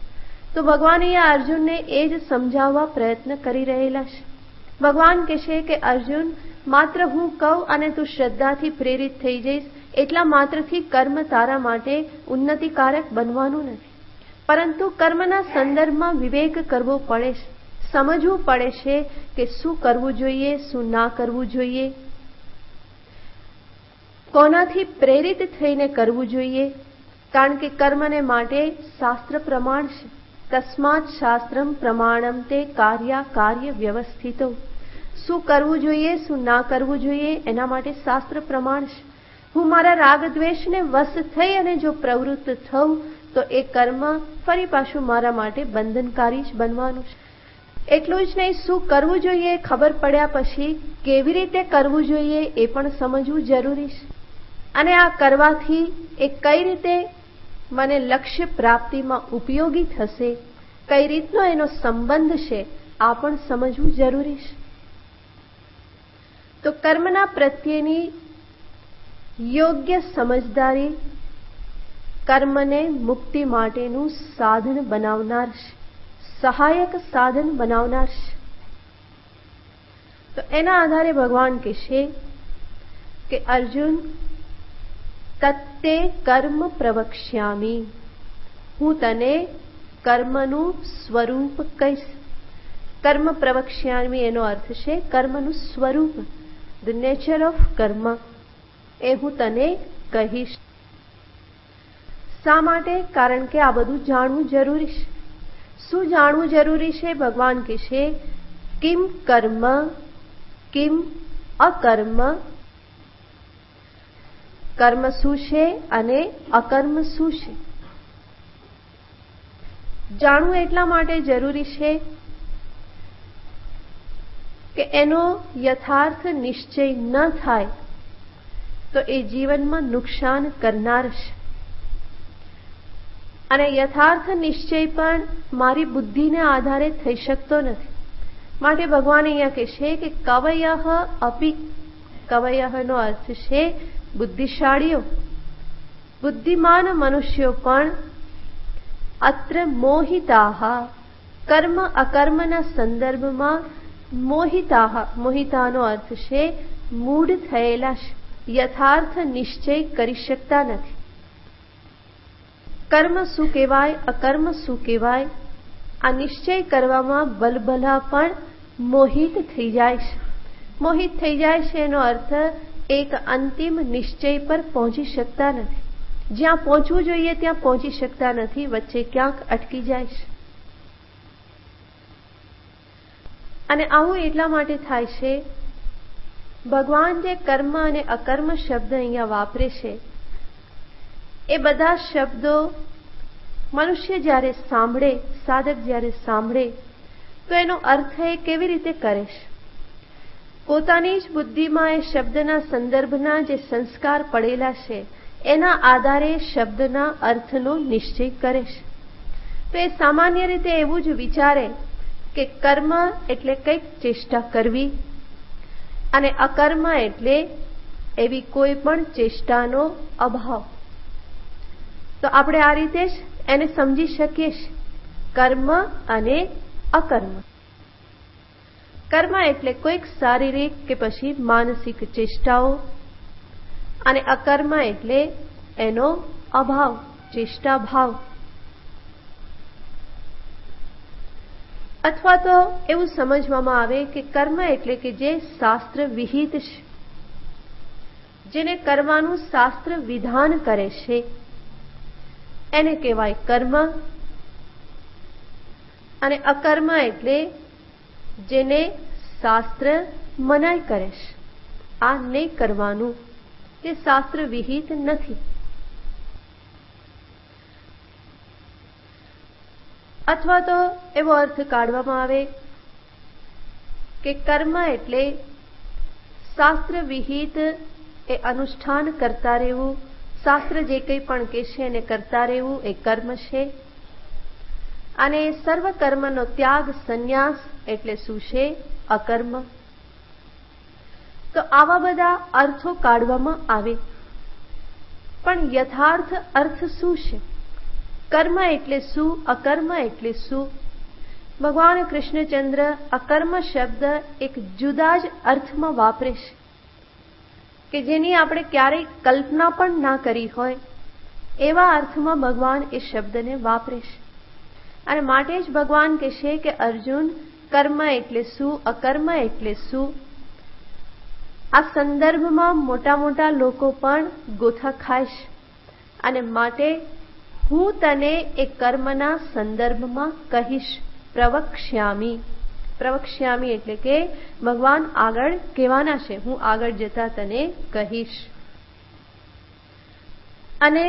તો ભગવાન અહીંયા અર્જુનને એ જ સમજાવવા પ્રયત્ન કરી રહેલા છે. ભગવાન કહે છે કે અર્જુન, માત્ર હું કહું અને તું શ્રદ્ધાથી પ્રેરિત થઈ જઈશ એટલા માત્રથી કર્મ તારા માટે ઉન્નતિકારક બનવાનું નથી, પરંતુ કર્મના સંદર્ભમાં વિવેક કરવો પડે છે. સમજવું પડે છે કે શું કરવું જોઈએ, શું ના કરવું જોઈએ, કોનાથી પ્રેરિત થઈને કરવું જોઈએ. કારણ કે કર્મને માટે શાસ્ત્ર પ્રમાણ છે. તસ્માત શાસ્ત્રમ પ્રમાણમ તે કાર્ય વ્યવસ્થિતો. શું કરવું જોઈએ, શું ના કરવું જોઈએ એના માટે શાસ્ત્ર પ્રમાણ છે. હું મારા રાગ દ્વેષને વશ થઈ અને જો પ્રવૃત્ત થઉં તો એ કર્મ ફરી પાછું મારા માટે બંધનકારી જ બનવાનું છે. એટલું જ નહીં, શું કરવું જોઈએ ખબર પડ્યા પછી કેવી રીતે કરવું જોઈએ એ પણ સમજવું જરૂરી છે. અને આ કરવાથી એ કઈ રીતે મને લક્ષ્ય પ્રાપ્તિમાં ઉપયોગી થશે, કઈ રીતનો એનો સંબંધ છે આ પણ સમજવું જરૂરી છે. તો કર્મના પ્રત્યેની યોગ્ય સમજદારી કર્મને મુક્તિ માટેનું સાધન બનાવનાર છે, સહાયક સાધન બનાવનાર છે. તો એના આધારે ભગવાન કહેશે કે અર્જુન, તત્તે કર્મ પ્રવક્ષ્યામિ. હું તને કર્મનું સ્વરૂપ કહીશ. કર્મ પ્રવક્ષ્યામિ એનો અર્થ છે કર્મનું સ્વરૂપ, ધ નેચર ઓફ કર્મ, એ હું તને કહીશ. શા માટે? કારણ કે આ બધું જાણવું જરૂરી છે. શું જાણવું જરૂરી છે? ભગવાન કહે છે કિમ કર્મ કિમ અકર્મ. કર્મ શું છે અને અકર્મ શું છે. જાણવું એટલા માટે જરૂરી છે કે એનો યથાર્થ નિશ્ચય ન થાય તો એ જીવનમાં નુકસાન કરનાર છે. અને યથાર્થ નિશ્ચય પણ મારી બુદ્ધિને આધારે થઈ શકતો નથી. માટે ભગવાન અહીંયા કહે છે કે કવયઃ અપી. કવયઃનો અર્થ છે બુદ્ધિશાળીઓ, બુદ્ધિમાન મનુષ્યો પણ અત્ર મોહિતાઃ, કર્મ અકર્મના સંદર્ભમાં મોહિતાઃ. મોહિતાનો અર્થ છે મૂઢ થયેલા છે, યથાર્થ નિશ્ચય કરી શકતા નથી. કર્મ શું કહેવાય, અકર્મ શું કહેવાય, આ નિશ્ચય કરવામાં બલબલા પણ મોહિત થઈ જાય છે. મોહિત થઈ જાય છે એનો અર્થ એક અંતિમ નિશ્ચય પર પહોંચી શકતા નથી. જ્યાં પહોંચવું જોઈએ ત્યાં પહોંચી શકતા નથી, વચ્ચે ક્યાંક અટકી જાય છે. અને આવું એટલા માટે થાય છે, ભગવાન જે કર્મ અને અકર્મ શબ્દ અહીંયા વાપરે છે એ બધા શબ્દો મનુષ્ય જ્યારે સાંભળે, સાધક જ્યારે સાંભળે તો એનો અર્થ એ કેવી રીતે કરે છે. પોતાની જ બુદ્ધિમાં એ શબ્દના સંદર્ભના જે સંસ્કાર પડેલા છે એના આધારે શબ્દના અર્થનો નિશ્ચય કરે છે. તો એ સામાન્ય રીતે એવું જ વિચારે કે કર્મ એટલે કંઈક ચેષ્ટા કરવી અને અકર્મ એટલે એવી કોઈ પણ ચેષ્ટાનો અભાવ. તો આપણે આ રીતે જ એને સમજી શકીએ છીએ, કર્મ અને અકર્મ. કર્મ એટલે કોઈક શારીરિક કે પછી માનસિક ચેષ્ટાઓ અને અકર્મ એટલે એનો અભાવ, ચેષ્ટા ભાવ. અથવા તો એવું સમજવામાં આવે કે કર્મ એટલે કે જે શાસ્ત્ર વિહિત છે, જેને કરવાનું શાસ્ત્ર વિધાન કરે છે, એને કહેવાય કર્મ. અને અકર્મ એટલે જેને શાસ્ત્ર મનાઈ કરે છે, આ નહીં કરવાનું, તે શાસ્ત્ર વિહિત નથી. અથવા તો એવો અર્થ કાઢવામાં આવે કે કર્મ એટલે શાસ્ત્ર વિહિત એ અનુષ્ઠાન કરતા રહેવું, શાસ્ત્ર જે કંઈ પણ કહેશે એને કરતા રહેવું એ કર્મ છે. અને સર્વ કર્મનો ત્યાગ, સંન્યાસ એટલે શું છે? અકર્મ. તો આવા બધા અર્થો કાઢવામાં આવે, પણ યથાર્થ અર્થ શું છે? કર્મ એટલે શું? અકર્મ એટલે શું? ભગવાન કૃષ્ણચંદ્ર અકર્મ શબ્દ એક જુદા જ અર્થમાં વાપરે છે કે જેની આપણે ક્યારેય કલ્પના પણ ના કરી હોય, એવા અર્થમાં ભગવાન એ શબ્દને વાપરે છે. અને માટે જ ભગવાન કહેશે કે અર્જુન, કર્મ એટલે શું? અકર્મ એટલે શું? આ સંદર્ભમાં મોટા મોટા લોકો પણ ગોથા ખાય છે. અને માટે હું તને એ કર્મના સંદર્ભમાં કહીશ. પ્રવક્ષ્યામી. પ્રવક્ષ્યામી એટલે કે ભગવાન આગળ કહેવાના છે, હું આગળ જતા તને કહીશ. અને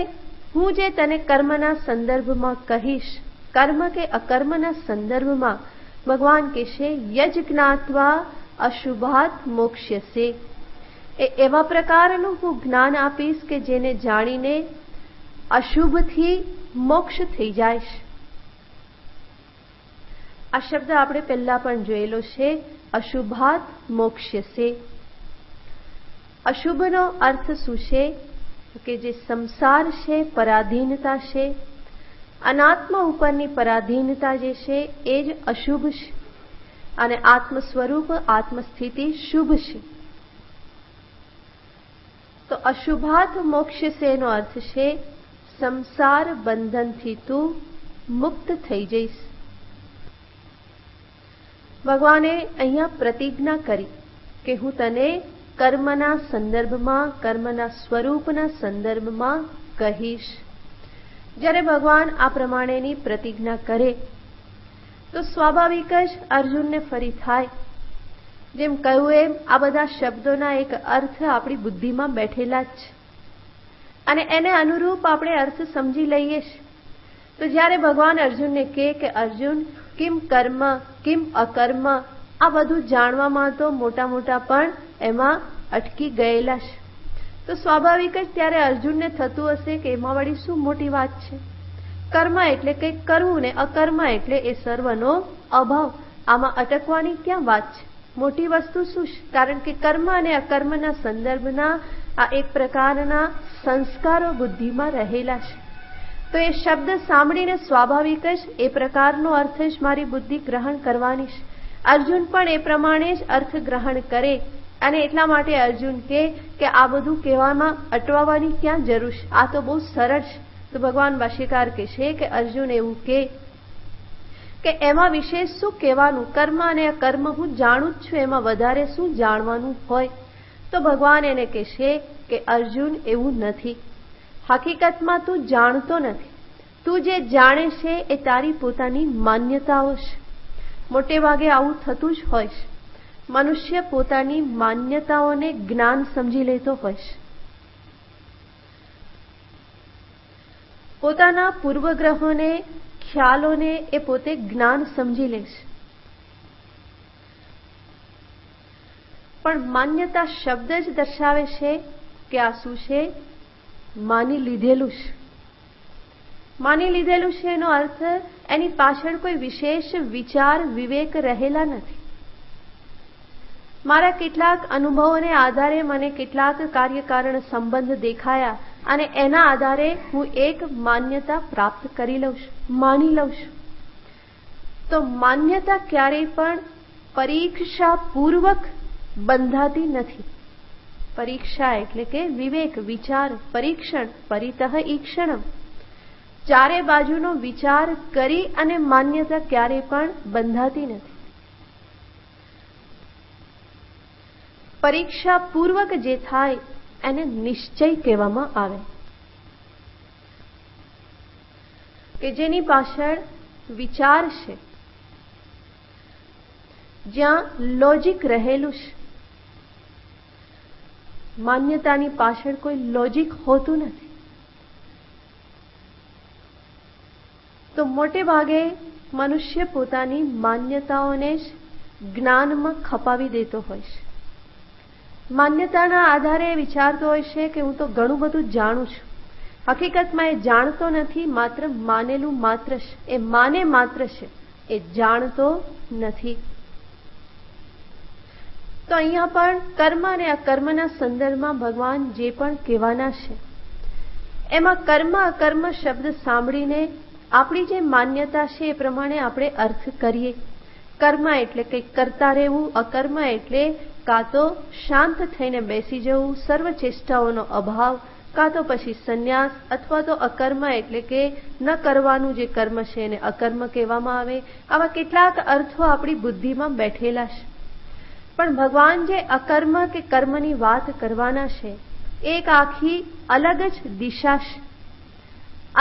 હું જે તને કર્મના સંદર્ભમાં કહીશ, કર્મ કે અકર્મના સંદર્ભમાં ભગવાન કહેશે યજ જ્ઞાત્વા અશુભાત મોક્ષ્યસે. એ એવા પ્રકારનું હું જ્ઞાન આપીશ કે જેને જાણીને અશુભથી મોક્ષ થઈ જાય. આ શબ્દ આપણે પહેલા પણ જોયેલો છે, અશુભાત મોક્ષ્યસે. અશુભનો અર્થ શું છે? કે જે સંસાર છે, પરાધીનતા છે, અનાત્મા ઉપરની પરાધીનતા જે છે એ જ અશુભ છે. અને આત્મ સ્વરૂપ, આત્મસ્થિતિ શુભ છે. તો અશુભાત મોક્ષ્યસે નો અર્થ છે સંસાર બંધનથી તું મુક્ત થઈ જઈશ. ભગવાને અહીંયા પ્રતિજ્ઞા કરી કે હું તને કર્મના સંદર્ભમાં, કર્મના સ્વરૂપના સંદર્ભમાં કહીશ. જ્યારે ભગવાન આ પ્રમાણેની પ્રતિજ્ઞા કરે તો સ્વાભાવિક જ અર્જુનને ફરી થાય, જેમ કહ્યું એમ આ બધા શબ્દોના એક અર્થ આપણી બુદ્ધિમાં બેઠેલા જ છે અને એને અનુરૂપ આપણે અર્થ સમજી લઈએ છીએ. તો જ્યારે ભગવાન અર્જુનને કહે કે અર્જુન, કિમ કર્મ કિમ અકર્મ, આ બધું જાણવામાં તો મોટા મોટા પણ એમાં અટકી ગયેલા છે. તો સ્વાભાવિક જ ત્યારે અર્જુનને થતું હશે કે એમાં વળી શું મોટી વાત છે? કર્મ એટલે કંઈક કરવું ને અકર્મ એટલે એ સર્વનો અભાવ. આમાં અટકવાની ક્યાં વાત છે? મોટી વસ્તુ શું છે? કારણ કે કર્મ અને અકર્મના સંદર્ભના આ એક પ્રકારના સંસ્કારો બુદ્ધિમાં રહેલા છે. તો એ શબ્દ સાંભળીને સ્વાભાવિક જ એ પ્રકારનો અર્થ જ મારી બુદ્ધિ ગ્રહણ કરવાની છે. અર્જુન પણ એ પ્રમાણે જ અર્થ ગ્રહણ કરે. અને એટલા માટે અર્જુન કે આ બધું કહેવામાં અટવાવાની ક્યાં જરૂર છે? આ તો બહુ સરળ છે. તો ભગવાન ભાષ્યકાર કહેશે કે અર્જુન એવું કે એમાં વિશેષ શું કહેવાનું? કર્મ અને અકર્મ હું જાણું જ છું, એમાં વધારે શું જાણવાનું હોય? તો ભગવાન એને કહેશે કે અર્જુન એવું નથી. હકીકતમાં તું જાણતો નથી. તું જે જાણે છે એ તારી પોતાની માન્યતાઓ છે. મોટે ભાગે આવું થતું જ હોય છે. મનુષ્ય પોતાની માન્યતાઓને જ્ઞાન સમજી લેતો હોય છે. પોતાના પૂર્વગ્રહોને, ખ્યાલોને એ પોતે જ્ઞાન સમજી લે છે. પણ માન્યતા શબ્દ જ દર્શાવે છે કે આ શું છે? માની લીધેલું છે. માની લીધેલું છે એનો અર્થ એની પાછળ કોઈ વિશેષ વિચાર વિવેક રહેલા નથી. મારા કેટલાક અનુભવોને આધારે મને કેટલાક કાર્યકારણ સંબંધ દેખાયા અને એના આધારે હું એક માન્યતા પ્રાપ્ત કરી લઉં છું, માની લઉં છું. તો માન્યતા ક્યારેય પણ પરીક્ષા પૂર્વક બંધાતી નથી. પરીક્ષા એટલે કે વિવેક, વિચાર, પરીક્ષણ, પરિતઃ ઈક્ષણમ. ચારે બાજુનો વિચાર કરી અને માન્યતા ક્યારેય પણ બંધાતી નથી. પરીક્ષા પૂર્વક જે થાય એને નિશ્ચય કહેવામાં આવે, કે જેની પાછળ વિચાર છે, જ્યાં લોજિક રહેલું છે. માન્યતાની પાછળ કોઈ લોજિક હોતું નથી. તો મોટે ભાગે મનુષ્ય પોતાની માન્યતાઓને જ જ્ઞાનમાં ખપાવી દેતો હોય છે. માન્યતાના આધારે વિચારતો હોય છે કે હું તો ઘણું બધું જાણું છું. હકીકતમાં એ જાણતો નથી, માત્ર માનેલું માત્ર છે. એ માને માત્ર છે, એ જાણતો નથી. તો અહીંયા પણ કર્મ અને અકર્મના સંદર્ભમાં ભગવાન જે પણ કહેવાના છે એમાં કર્મ અકર્મ શબ્દ સાંભળીને આપણી જે માન્યતા છે એ પ્રમાણે આપણે અર્થ કરીએ. કર્મ એટલે કંઈક કરતા રહેવું, અકર્મ એટલે કાં તો શાંત થઈને બેસી જવું, સર્વ ચેષ્ટાઓનો અભાવ, કાં તો પછી સંન્યાસ, અથવા તો અકર્મ એટલે કે ન કરવાનું જે કર્મ છે એને અકર્મ કહેવામાં આવે. આવા કેટલાક અર્થો આપણી બુદ્ધિમાં બેઠેલા છે. પણ ભગવાન જે અકર્મ કે કર્મની વાત કરવાના છે એક આખી અલગ જ દિશા છે,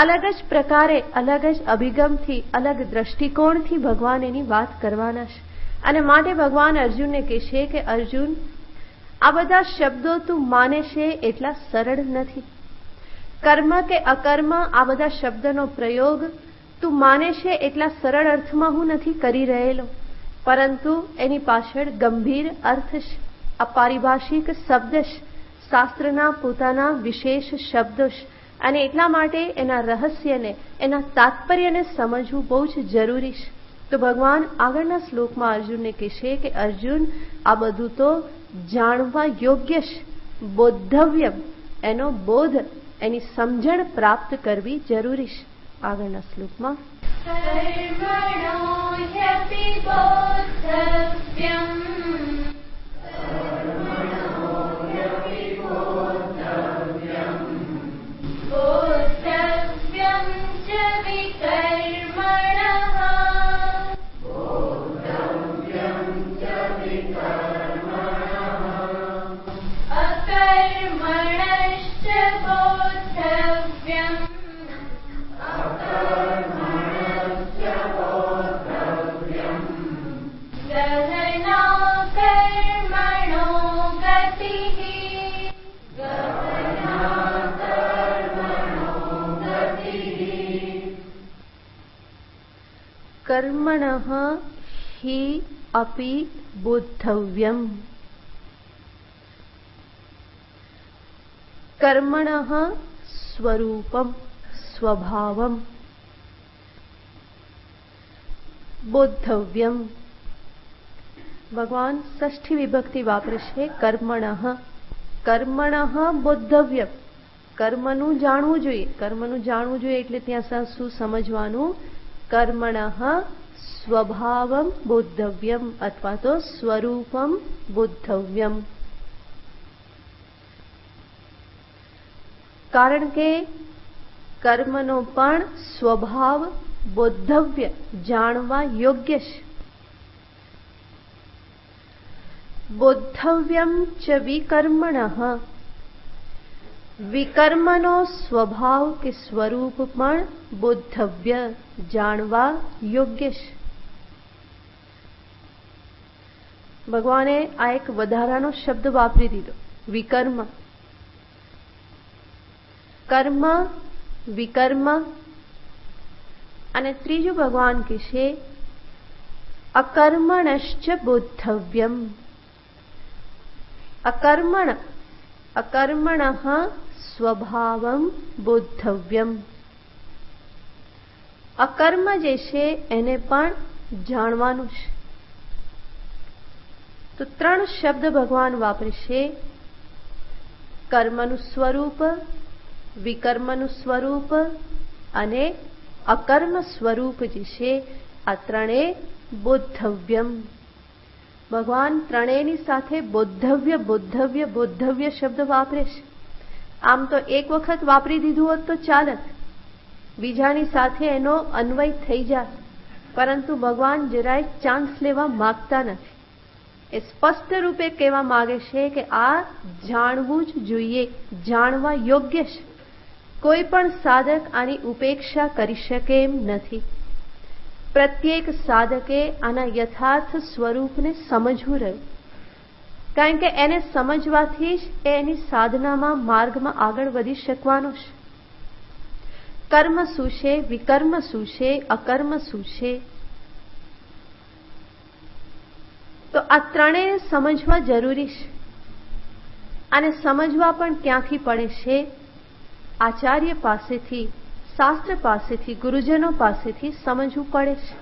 અલગ જ પ્રકારે, અલગ જ અભિગમથી, અલગ દ્રષ્ટિકોણથી ભગવાન એની વાત કરવાના છે. અને માટે ભગવાન અર્જુનને કહેશે કે અર્જુન, આ બધા શબ્દો તું માને છે એટલા સરળ નથી. કર્મ કે અકર્મ આ બધા શબ્દનો પ્રયોગ તું માને છે એટલા સરળ અર્થમાં હું નથી કરી રહેલો, પરંતુ એની પાછળ ગંભીર અર્થ છે, અપારિભાષિક શબ્દ છે, શાસ્ત્રના પોતાના વિશેષ શબ્દો છે. અને એટલા માટે એના રહસ્યને, એના તાત્પર્યને સમજવું બહુ જ જરૂરી છે. તો ભગવાન આગળના શ્લોકમાં અર્જુનને કહેશે કે અર્જુન, આ બધું તો જાણવા યોગ્ય છે, બોધવ્યમ. એનો બોધ, એની સમજણ પ્રાપ્ત કરવી જરૂરી છે. આગળના શ્લોકમાં કર્મણો હ્યપી બોધવ્યમ બોધવ્યમ ચ વિકર્મણઃ અકર્મણશ્ચ બોધવ્યમ ગહના કર્મણો ગતિઃ કર્મણઃ હિ અપી બોધવ્યમ. કર્મણઃ સ્વરૂપમ સ્વભાવમ બોધવ્યમ. ભગવાન ષષ્ઠી વિભક્તિ વાપરે છે. કર્મણઃ, કર્મણઃ બોધવ્યમ. કર્મનું જાણવું જોઈએ. કર્મનું જાણવું જોઈએ એટલે ત્યાં શું સમજવાનું? કર્મણઃ સ્વભાવમ બોધવ્યમ અથવા તો સ્વરૂપમ બોધવ્યમ. કારણ કે કર્મનો પણ સ્વભાવ બોધવ્ય, જાણવા યોગ્ય છે. બોધવ્યમ ચ વિકર્મણઃ. વિકર્મનો સ્વભાવ કે સ્વરૂપ પણ બોધવ્ય, જાણવા યોગ્ય છે. ભગવાને આ એક વધારાનો શબ્દ વાપરી દીધો, વિકર્મ. કર્મ, વિકર્મ, અને ત્રીજું ભગવાન કહેશે અકર્મણશ્ચ બોધવ્યમ. અકર્મણ, અકર્મણઃ સ્વભાવમ બોધવ્યમ. અકર્મ જે છે એને પણ જાણવાનું છે. તો 3 શબ્દ ભગવાન વાપરે છે: કર્મનું સ્વરૂપ, વિકર્મનું સ્વરૂપ અને અકર્મ સ્વરૂપ જે છે. આ ત્રણેય બોદ્ધવ્યમ. ભગવાન ત્રણેયની સાથે બોદ્ધવ્ય બોદ્ધવ્ય બોદ્ધવ્ય શબ્દ વાપરે છે. આમ તો એક વખત વાપરી દીધું હોત તો ચાલત, બીજાની સાથે એનો અન્વય થઈ જાય, પરંતુ ભગવાન જરાય ચાન્સ લેવા માગતા નથી. એ સ્પષ્ટ રૂપે કહેવા માંગે છે કે આ જાણવું જ જોઈએ, જાણવા યોગ્ય છે. કોઈ પણ સાધક આની ઉપેક્ષા કરી શકે એમ નથી. પ્રત્યેક સાધકે આના યથાર્થ સ્વરૂપને સમજવું રહ્યું, કારણ કે એને સમજવાથી જ એની સાધનામાં, માર્ગમાં આગળ વધી શકવાનો છે. કર્મ શું છે, વિકર્મ શું છે, અકર્મ શું છે, તો આ ત્રણેય સમજવા જરૂરી છે. અને સમજવા પણ ક્યાંથી પડે છે? આચાર્ય પાસેથી, શાસ્ત્ર પાસેથી, ગુરુજનો પાસેથી સમજવું પડે છે.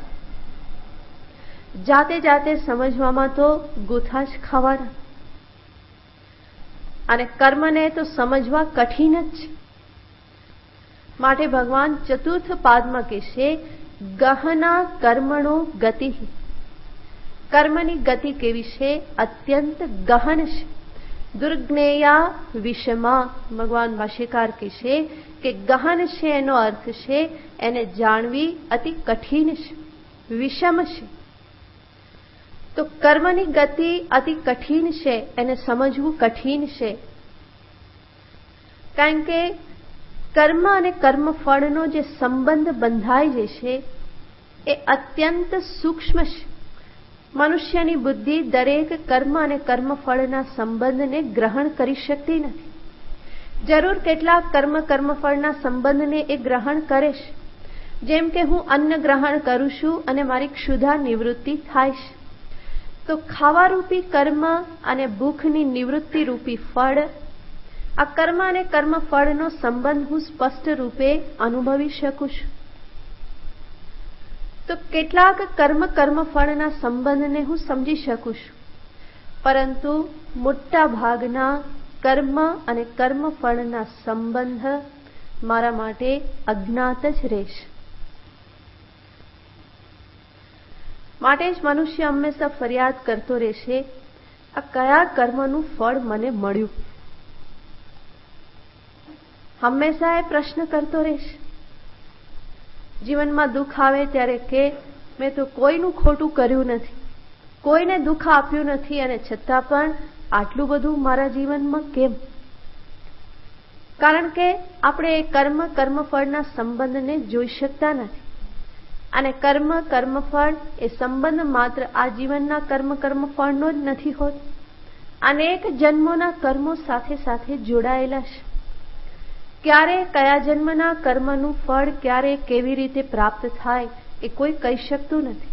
જાતે જાતે સમજવામાં તો ગોથા જ ખાવાના. અને કર્મને તો સમજવા કઠિન જ છે. માટે ભગવાન ચતુર્થ પાદમાં કહેશે ગહના કર્મણો ગતિ. કર્મની ગતિ કેવી છે? અત્યંત ગહન છે. દુર્જ્ઞેયા વિષમા. ભગવાન ભાષ્યકાર કહેશે કે ગહન છે એનો અર્થ છે એને જાણવી અતિ કઠિન છે, વિષમ છે. તો કર્મની ગતિ અતિ કઠિન છે, એને સમજવું કઠિન છે. કારણ કે કર્મ અને કર્મફળનો જે સંબંધ બંધાય જે છે એ અત્યંત સૂક્ષ્મ છે. મનુષ્યની બુદ્ધિ દરેક કર્મ અને કર્મફળના સંબંધને ગ્રહણ કરી શકતી નથી. જરૂર કેટલાક કર્મફળના સંબંધને એ ગ્રહણ કરે છે. જેમ કે હું અન્ન ગ્રહણ કરું છું અને મારી ક્ષુધા નિવૃત્તિ થાય છે, તો ખાવારૂપી કર્મ અને ભૂખની નિવૃત્તિ રૂપી ફળ, આ કર્મ અને કર્મફળનો સંબંધ હું સ્પષ્ટ રૂપે અનુભવી શકું છું. તો કેટલાક કર્મફળના સંબંધને હું સમજી શકું છું, પરંતુ મોટા ભાગના કર્મ અને કર્મફળના સંબંધ મારા માટે અજ્ઞાત જ રહેશે. માટે જ મનુષ્ય હંમેશા ફરિયાદ કરતો રહેશે, આ કયા કર્મનું ફળ મને મળ્યું. હંમેશા એ પ્રશ્ન કરતો રહેશે. જીવનમાં દુઃખ આવે ત્યારે કે મેં તો કોઈનું ખોટું કર્યું નથી, કોઈને દુઃખ આપ્યું નથી, અને છતાં પણ આટલું બધું મારા જીવનમાં કેમ? કારણ કે આપણે એ કર્મફળના સંબંધને જોઈ શકતા નથી. અને કર્મફળ એ સંબંધ માત્ર આ જીવનના કર્મફળનો જ નથી હોતો. અનેક જન્મોના કર્મો સાથે સાથે જોડાયેલા છે. ક્યારે કયા જન્મના કર્મનું ફળ ક્યારે કેવી રીતે પ્રાપ્ત થાય એ કોઈ કહી શકતું નથી.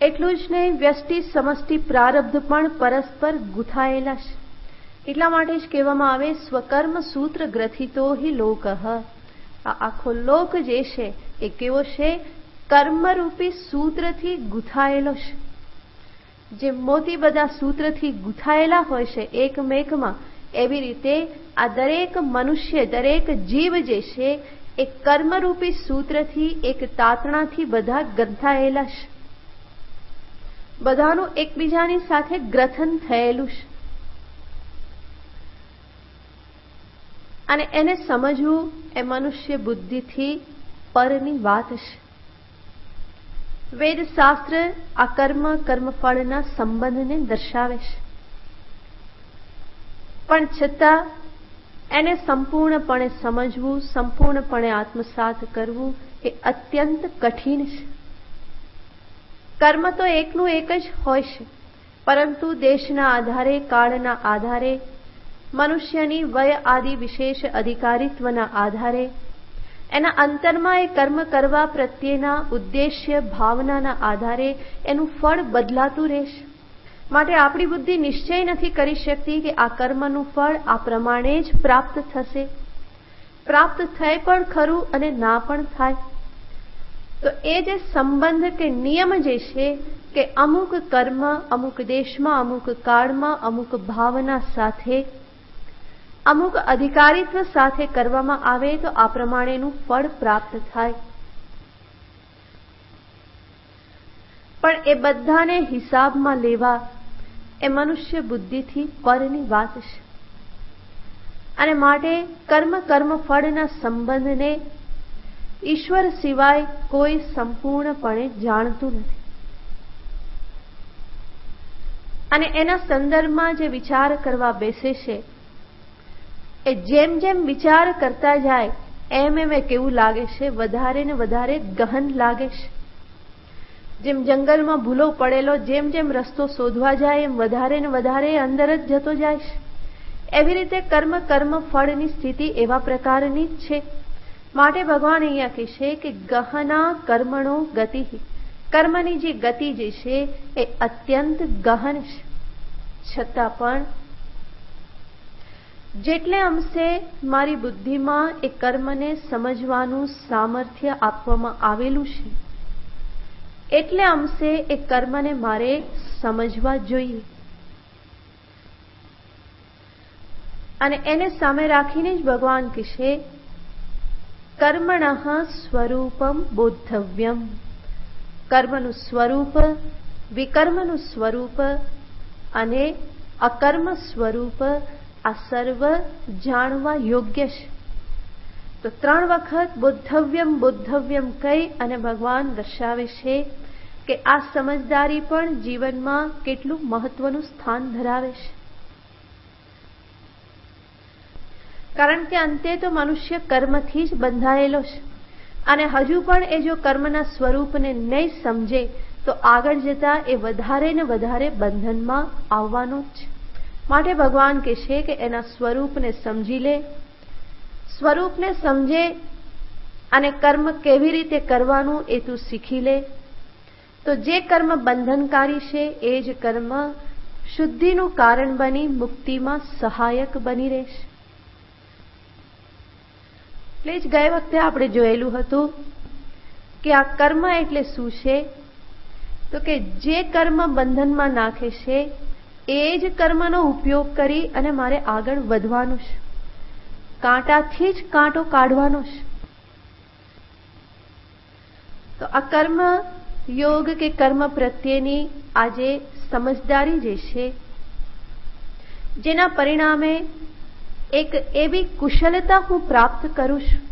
એટલું જ નહીં, વ્યષ્ટિ સમષ્ટિ પ્રારબ્ધ પણ પરસ્પર ગૂંથાયેલા છે. એટલા માટે જ કહેવામાં આવે સ્વકર્મ સૂત્ર ગ્રથિતો હિ લોક. આ આખો લોક જે છે એ કેવો છે? કર્મરૂપી સૂત્રથી ગૂંથાયેલો છે. જે મોતી બધા સૂત્રથી ગૂંથાયેલા હોય છે એકમેકમાં, એવી રીતે આ દરેક મનુષ્ય, દરેક જીવ જે છે એ કર્મરૂપી સૂત્રથી, એક તાતણાથી બધા ગંથાયેલા છે. બધાનું એકબીજાની સાથે ગ્રથન થયેલું છે. અને એને સમજવું એ મનુષ્ય બુદ્ધિથી પરની વાત છે. વેદશાસ્ત્ર આ કર્મફળના સંબંધને દર્શાવે છે, પણ છતાં એને સંપૂર્ણપણે સમજવું, સંપૂર્ણપણે આત્મસાત કરવું એ અત્યંત કઠિન છે. કર્મ તો એકનું એક જ હોય છે, પરંતુ દેશના આધારે, કાળના આધારે, મનુષ્યની વય આદિ વિશેષ અધિકારીત્વના આધારે, એના અંતરમાં એ કર્મ કરવા પ્રત્યેના ઉદ્દેશ્ય, ભાવનાના આધારે એનું ફળ બદલાતું રહેશે. માટે આપણી બુદ્ધિ નિશ્ચય નથી કરી શકતી કે આ કર્મનું ફળ આ પ્રમાણે જ પ્રાપ્ત થશે. પ્રાપ્ત થાય પણ ખરું અને ના પણ થાય. તો એ જે સંબંધ કે નિયમ જે છે કે અમુક કર્મ અમુક દેશમાં, અમુક કાળમાં, અમુક ભાવના સાથે, અમુક અધિકારીત્વ સાથે કરવામાં આવે તો આ પ્રમાણેનું ફળ પ્રાપ્ત થાય. પણ એ બધાને હિસાબમાં લેવા એ મનુષ્ય બુદ્ધિથી પરની વાત છે. અને માટે કર્મ ફળના સંબંધને ઈશ્વર સિવાય કોઈ સંપૂર્ણપણે જાણતું નથી. અને એના સંદર્ભમાં જે વિચાર કરવા બેસે છે એ જેમ જેમ વિચાર કરતા જાય એમ એમ કેવું લાગે છે, વધારે ને વધારે ગહન લાગે છે. જેમ જંગલમાં ભૂલો પડેલો જેમ જેમ રસ્તો શોધવા જાય એમ વધારે ને વધારે અંદર જ જતો જાય છે. એવી રીતે કર્મ ફળની સ્થિતિ એવા પ્રકારની જ છે. માટે ભગવાન અહીંયા કહે છે કે ગહના કર્મણો ગતિ, કર્મની જે ગતિ જે છે એ અત્યંત ગહન છે. છતાં પણ જેટલે અંશે મારી બુદ્ધિમાં એ કર્મને સમજવાનું સામર્થ્ય આપવામાં આવેલું છે એટલે અંશે એ કર્મને મારે સમજવા જોઈએ. અને એને સામે રાખીને જ ભગવાન કહેશે કર્મણઃ સ્વરૂપમ બોદ્ધવ્યમ. કર્મનું સ્વરૂપ, વિકર્મનું સ્વરૂપ અને અકર્મ સ્વરૂપ આ સર્વ જાણવા યોગ્ય છે. તો 3 વખત બોદ્ધવ્યમ કહી અને ભગવાન દર્શાવે છે કે આ સમજદારી પણ જીવનમાં કેટલું મહત્વનું સ્થાન ધરાવે છે. કારણ કે અંતે તો મનુષ્ય કર્મથી જ બંધાયેલો છે અને હજુ પણ એ જો કર્મના સ્વરૂપને નહીં સમજે તો આગળ જતા એ વધારે ને વધારે બંધનમાં આવવાનો જ છે. માટે ભગવાન કહે છે કે એના સ્વરૂપને સમજી લે, સ્વરૂપને સમજે અને કર્મ કેવી રીતે કરવાનું એ તું શીખી લે તો જે કર્મ બંધનકારી છે એ જ કર્મ શુદ્ધિનું કારણ બની મુક્તિમાં સહાયક બની રહેશે. એટલે જ ગયે વખતે આપણે જોયેલું હતું કે આ કર્મ એટલે શું છે તો કે જે કર્મ બંધનમાં નાખે છે એ જ કર્મનો ઉપયોગ કરી અને મારે આગળ વધવાનું છે. કાંટાથી જ કાંટો કાઢવાનો છે. તો આ કર્મ યોગ કે કર્મ પ્રત્યેની આજે સમજદારી જે છે જેના પરિણામે એક એવી કુશળતા હું પ્રાપ્ત કરું છું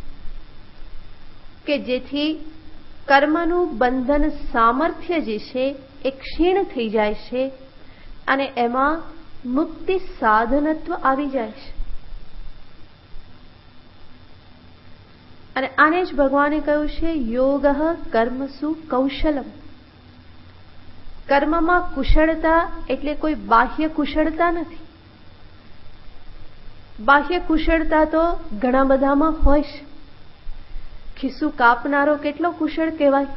કે જેથી કર્મનું બંધન સામર્થ્ય જે છે એ ક્ષીણ થઈ જાય છે અને એમાં મુક્તિ સાધનત્વ આવી જાય છે. અને આને જ ભગવાને કહ્યું છે યોગ કર્મસુ કૌશલમ. કર્મમાં કુશળતા એટલે કોઈ બાહ્ય કુશળતા નથી. બાહ્ય કુશળતા તો ઘણા બધામાં હોય છે. ખિસ્સું કાપનારો કેટલો કુશળ કહેવાય,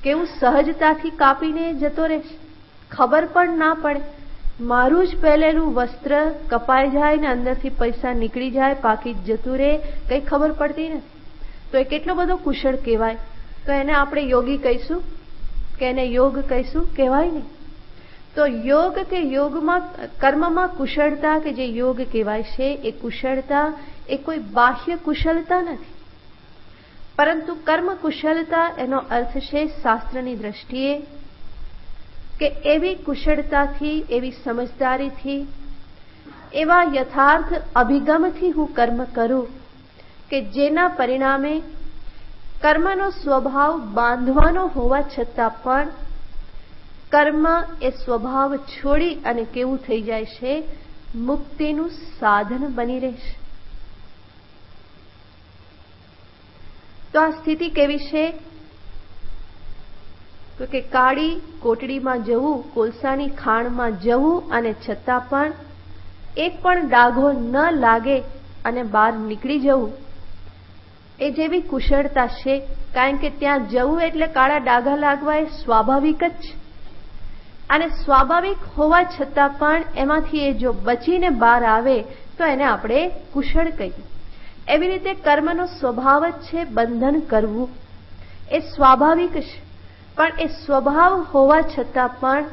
કેવું સહજતાથી કાપીને જતો રહેશે, ખબર પણ ના પડે. મારું જ પહેલેલું વસ્ત્ર કપાઈ જાય ને અંદરથી પૈસા નીકળી જાય, પાકીટ જતું રહે, કઈ ખબર પડતી નથી. તો એ કેટલો બધો કુશળ કહેવાય. તો એને આપણે યોગી કહીશું કે એને યોગ કહીશું? કહેવાય નહીં. તો યોગ કે યોગમાં કર્મમાં કુશળતા કે જે યોગ કહેવાય છે એ કુશળતા એ કોઈ બાહ્ય કુશળતા નથી, પરંતુ કર્મ કુશળતા એનો અર્થ છે શાસ્ત્રની દ્રષ્ટિએ કે એવી કુશળતાથી, એવી સમજદારીથી, એવા યથાર્થ અભિગમથી હું કર્મ કરું કે જેના પરિણામે કર્મનો સ્વભાવ બાંધવાનો હોવા છતાં પણ કર્મ એ સ્વભાવ છોડી અને કેવું થઈ જાય છે, મુક્તિનું સાધન બની રહેશે. તો આ સ્થિતિ કેવી છે તો કે કાળી કોટડીમાં જવું, કોલસાની ખાણમાં જવું અને છતાં પણ એક પણ ડાઘો ન લાગે અને બહાર નીકળી જવું, એ જેવી કુશળતા છે. કારણ કે ત્યાં જવું એટલે કાળા ડાઘા લાગવા એ સ્વાભાવિક જ છે. અને સ્વાભાવિક હોવા છતાં પણ એમાંથી એ જો બચીને બહાર આવે તો એને આપણે કુશળ કહીએ. એવી રીતે કર્મનો સ્વભાવ જ છે બંધન કરવું. એ સ્વાભાવિક છે, પણ એ સ્વભાવ હોવા છતાં પણ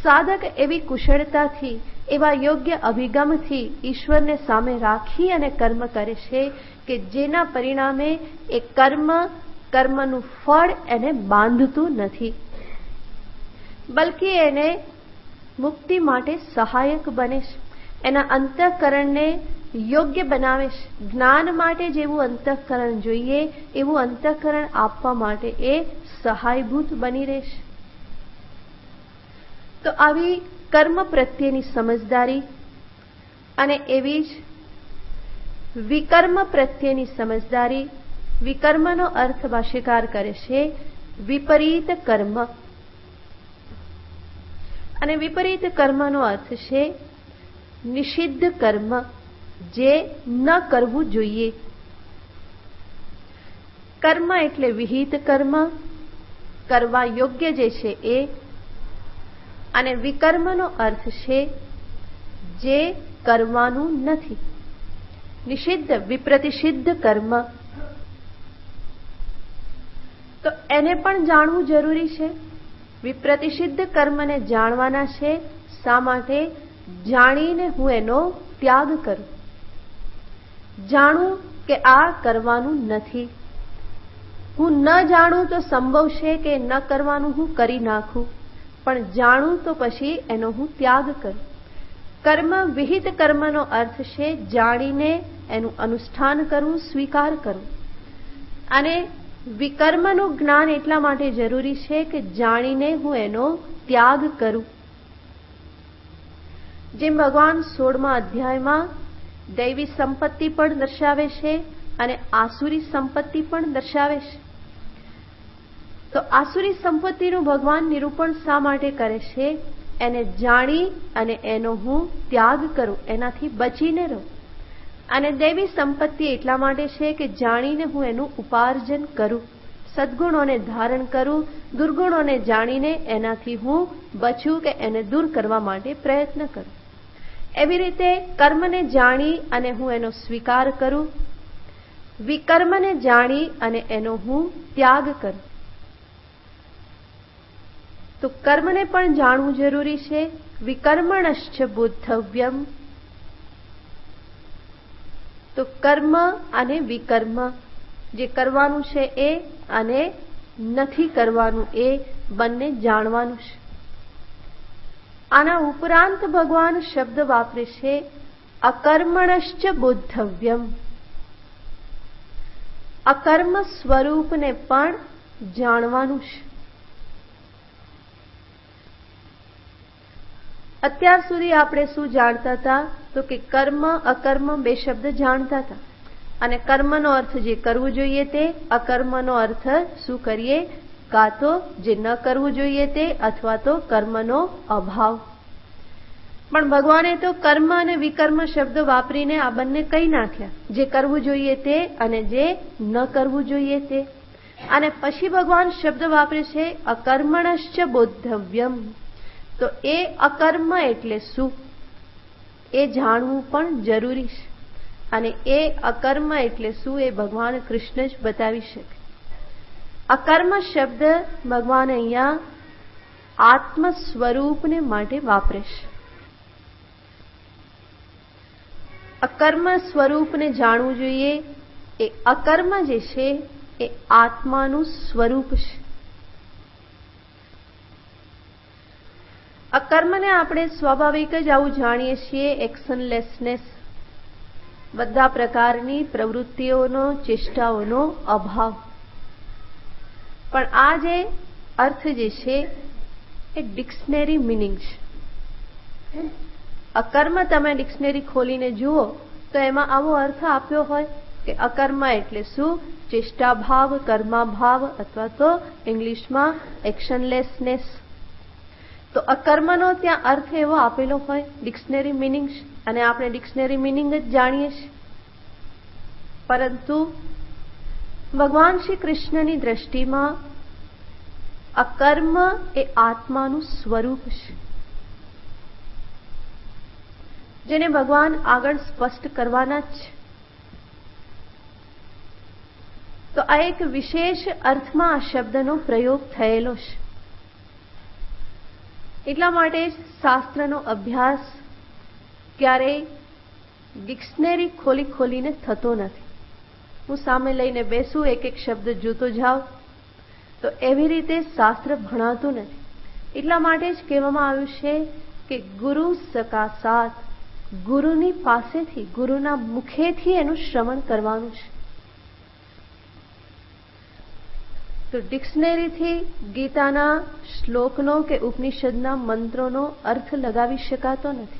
સાધક એવી કુશળતાથી, એવા યોગ્ય અભિગમથી ઈશ્વરને સામે રાખી અને કર્મ કરે છે કે જેના પરિણામે એ કર્મનું ફળ એને બાંધતું નથી, બલકે એને મુક્તિ માટે સહાયક બને છે, એના અંતઃકરણને યોગ્ય બનાવે છે. જ્ઞાન માટે જેવું અંતઃકરણ જોઈએ એવું અંતઃકરણ આપવા માટે એ સહાયભૂત બની રહેશે. તો આવી કર્મ પ્રત્યેની સમજદારી અને એવી જ વિકર્મ પ્રત્યેની સમજદારી. વિકર્મનો અર્થ ભાષ્યકાર કરે છે વિપરીત કર્મ, અને વિપરીત કર્મનો અર્થ છે નિષિદ્ધ કર્મ, જે ન કરવું જોઈએ. કર્મ એટલે વિહિત કર્મ, કરવા યોગ્ય જે છે એ, અને વિકર્મનો અર્થ છે જે કરવાનું નથી, નિષિદ્ધ વિપ્રતિષિદ્ધ કર્મ. તો એને પણ જાણવું જરૂરી છે. વિપ્રતિષિદ્ધ કર્મને જાણવાના છે. શા માટે? જાણીને હું એનો ત્યાગ કરું. જાણું કે આ કરવાનું નથી. હું ન જાણું તો સંભવ છે કે ન કરવાનું હું કરી નાખું, પણ જાણું તો પછી એનો હું ત્યાગ કરું. કર્મ વિહિત કર્મનો અર્થ છે જાણીને એનું અનુષ્ઠાન કરવું, સ્વીકાર કરવું. અને વિકર્મનું જ્ઞાન એટલા માટે જરૂરી છે કે જાણીને હું એનો ત્યાગ કરું. જેમ ભગવાન 16મા અધ્યાયમાં દૈવી સંપત્તિ પણ દર્શાવે છે અને આસુરી સંપત્તિ પણ દર્શાવે છે. તો આસુરી સંપત્તિનું ભગવાન નિરૂપણ શા માટે કરે છે? એને જાણી અને એનો હું ત્યાગ કરું, એનાથી બચીને રહું. અને દૈવી સંપત્તિ એટલા માટે છે કે જાણીને હું એનું ઉપાર્જન કરું, સદ્ગુણોને ધારણ કરું, દુર્ગુણોને જાણીને એનાથી હું બચું કે એને દૂર કરવા માટે પ્રયત્ન કરું. એવી રીતે કર્મને જાણી અને હું એનો સ્વીકાર કરું, વિકર્મને જાણી અને એનો હું ત્યાગ કરું. તો કર્મને પણ જાણવું જરૂરી છે. વિકર્મણશ્ચ બોદ્ધવ્યમ. તો કર્મ અને વિકર્મ, જે કરવાનું છે એ અને નથી કરવાનું એ બંને જાણવાનું છે. આના ઉપરાંત ભગવાન શબ્દ વાપરે છે અકર્મણશ્ચ બોદ્ધવ્યમ. અકર્મ સ્વરૂપને પણ જાણવાનું છે. અત્યાર સુધી આપણે શું જાણતા હતા? તો કે કર્મ અકર્મ બે શબ્દ જાણતા હતા, અને કર્મનો અર્થ જે કરવું જોઈએ તે, અકર્મનો અર્થ શું કરીએ, કાં તો જે ન કરવું જોઈએ તે, અથવા તો કર્મનો અભાવ. પણ ભગવાને તો કર્મ અને વિકર્મ શબ્દ વાપરીને આ બંને કહી નાખ્યા, જે કરવું જોઈએ તે અને જે ન કરવું જોઈએ તે. અને પછી ભગવાન શબ્દ વાપરે છે અકર્મણશ્ચ બોદ્ધવ્યમ. તો એ અકર્મ એટલે શું એ જાણવું પણ જરૂરી છે. અને એ અકર્મ એટલે શું એ ભગવાન કૃષ્ણ જ બતાવી શકે. અકર્મ શબ્દ ભગવાન અહીંયા આત્મ સ્વરૂપને માટે વાપરે છે. અકર્મ સ્વરૂપને જાણવું જોઈએ. એ અકર્મ જે છે એ આત્માનું સ્વરૂપ છે. અકર્મને આપણે સ્વાભાવિક જ આવું જાણીએ છીએ, એક્શનલેસનેસ, બધા પ્રકારની પ્રવૃત્તિઓનો, ચેષ્ટાઓનો અભાવ. પણ આ જે અર્થ જે છે એ ડિક્શનરી મિનિંગ છે. અકર્મ તમે ડિક્શનરી ખોલીને જુઓ તો એમાં આવો અર્થ આપ્યો હોય કે અકર્મ એટલે શું? ચેષ્ટાભાવ, કર્માભાવ, અથવા તો ઇંગ્લિશમાં એક્શનલેસનેસ. તો અકર્મનો ત્યાં અર્થ એવો આપેલો હોય ડિક્શનરી મિનિંગ, અને આપણે ડિક્શનરી મિનિંગ જ જાણીએ છીએ. પરંતુ ભગવાન શ્રી કૃષ્ણની દ્રષ્ટિમાં અકર્મ એ આત્માનું સ્વરૂપ છે, જેને ભગવાન આગળ સ્પષ્ટ કરવાના જ છે. આ એક વિશેષ અર્થમાં આ શબ્દનો પ્રયોગ થયેલો છે. એટલા માટે જ શાસ્ત્રનો અભ્યાસ ક્યારેય ડિક્શનરી ખોલીને થતો નથી. હું સામે લઈને બેસું, એક એક શબ્દ જોતો જાઉં, તો એવી રીતે શાસ્ત્ર ભણાતું નથી. એટલા માટે જ કહેવામાં આવ્યું છે કે ગુરુ સકાશાત, ગુરુની પાસેથી, ગુરુના મુખેથી એનું શ્રવણ કરવાનું છે. તો ડિક્શનરીથી ગીતાના શ્લોકનો કે ઉપનિષદના મંત્રોનો અર્થ લગાવી શકાતો નથી.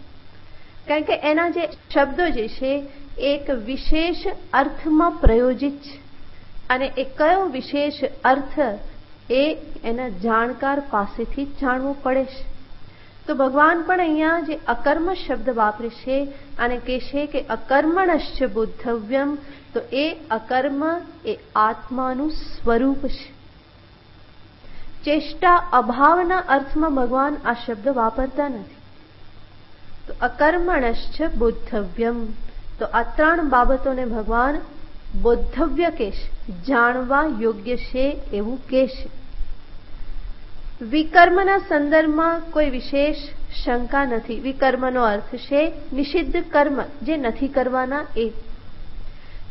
કારણ કે એના જે શબ્દો જે છે એક વિશેષ અર્થમાં પ્રયોજિત છે, અને એ કયો વિશેષ અર્થ એ એના જાણકાર પાસેથી જાણવું પડે છે. તો ભગવાન પણ અહીંયા જે અકર્મ શબ્દ વાપરે છે અને કહે છે કે અકર્મણશ્ચ બોદ્ધવ્યમ, તો એ અકર્મ એ આત્માનું સ્વરૂપ છે. ચેષ્ટા અભાવના અર્થમાં ભગવાન આ શબ્દ વાપરતા નથી. તો અકર્મણશ્ચ બોદ્ધવ્યમ, તો આ ત્રણ બાબતોને ભગવાન બોદ્ધવ્ય કહે છે, જાણવા યોગ્ય છે એવું કહે છે. વિકર્મના સંદર્ભમાં કોઈ વિશેષ શંકા નથી. વિકર્મનો અર્થ છે નિષિદ્ધ કર્મ, જે નથી કરવાના એ.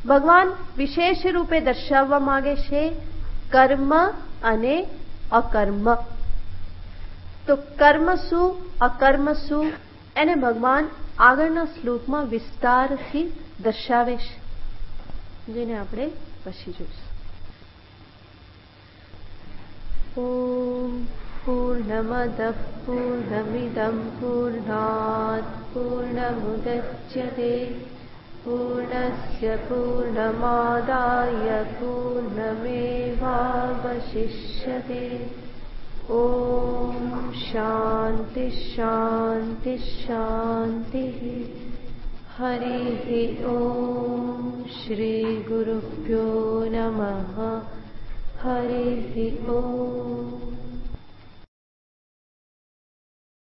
ભગવાન વિશેષ રૂપે દર્શાવવા માંગે છે કર્મ અને અકર્મ. તો કર્મ શું, અકર્મ શું, એને ભગવાન આગળના શ્લોકમાં વિસ્તારથી દર્શાવે છે, જેને આપણે પછી જોઈશું. ઓમ પૂર્ણમદ પૂર્ણમિદં પૂર્ણાત પૂર્ણમુદચ્યતે પૂર્ણસ્ય પૂર્ણમાદાય પૂર્ણમેવાવશિષ્યતે. ઓમ શાંતિ શાંતિ શાંતિ. હરિ ઓમ. શ્રી ગુરુભ્યો નમઃ. હરિ ઓમ.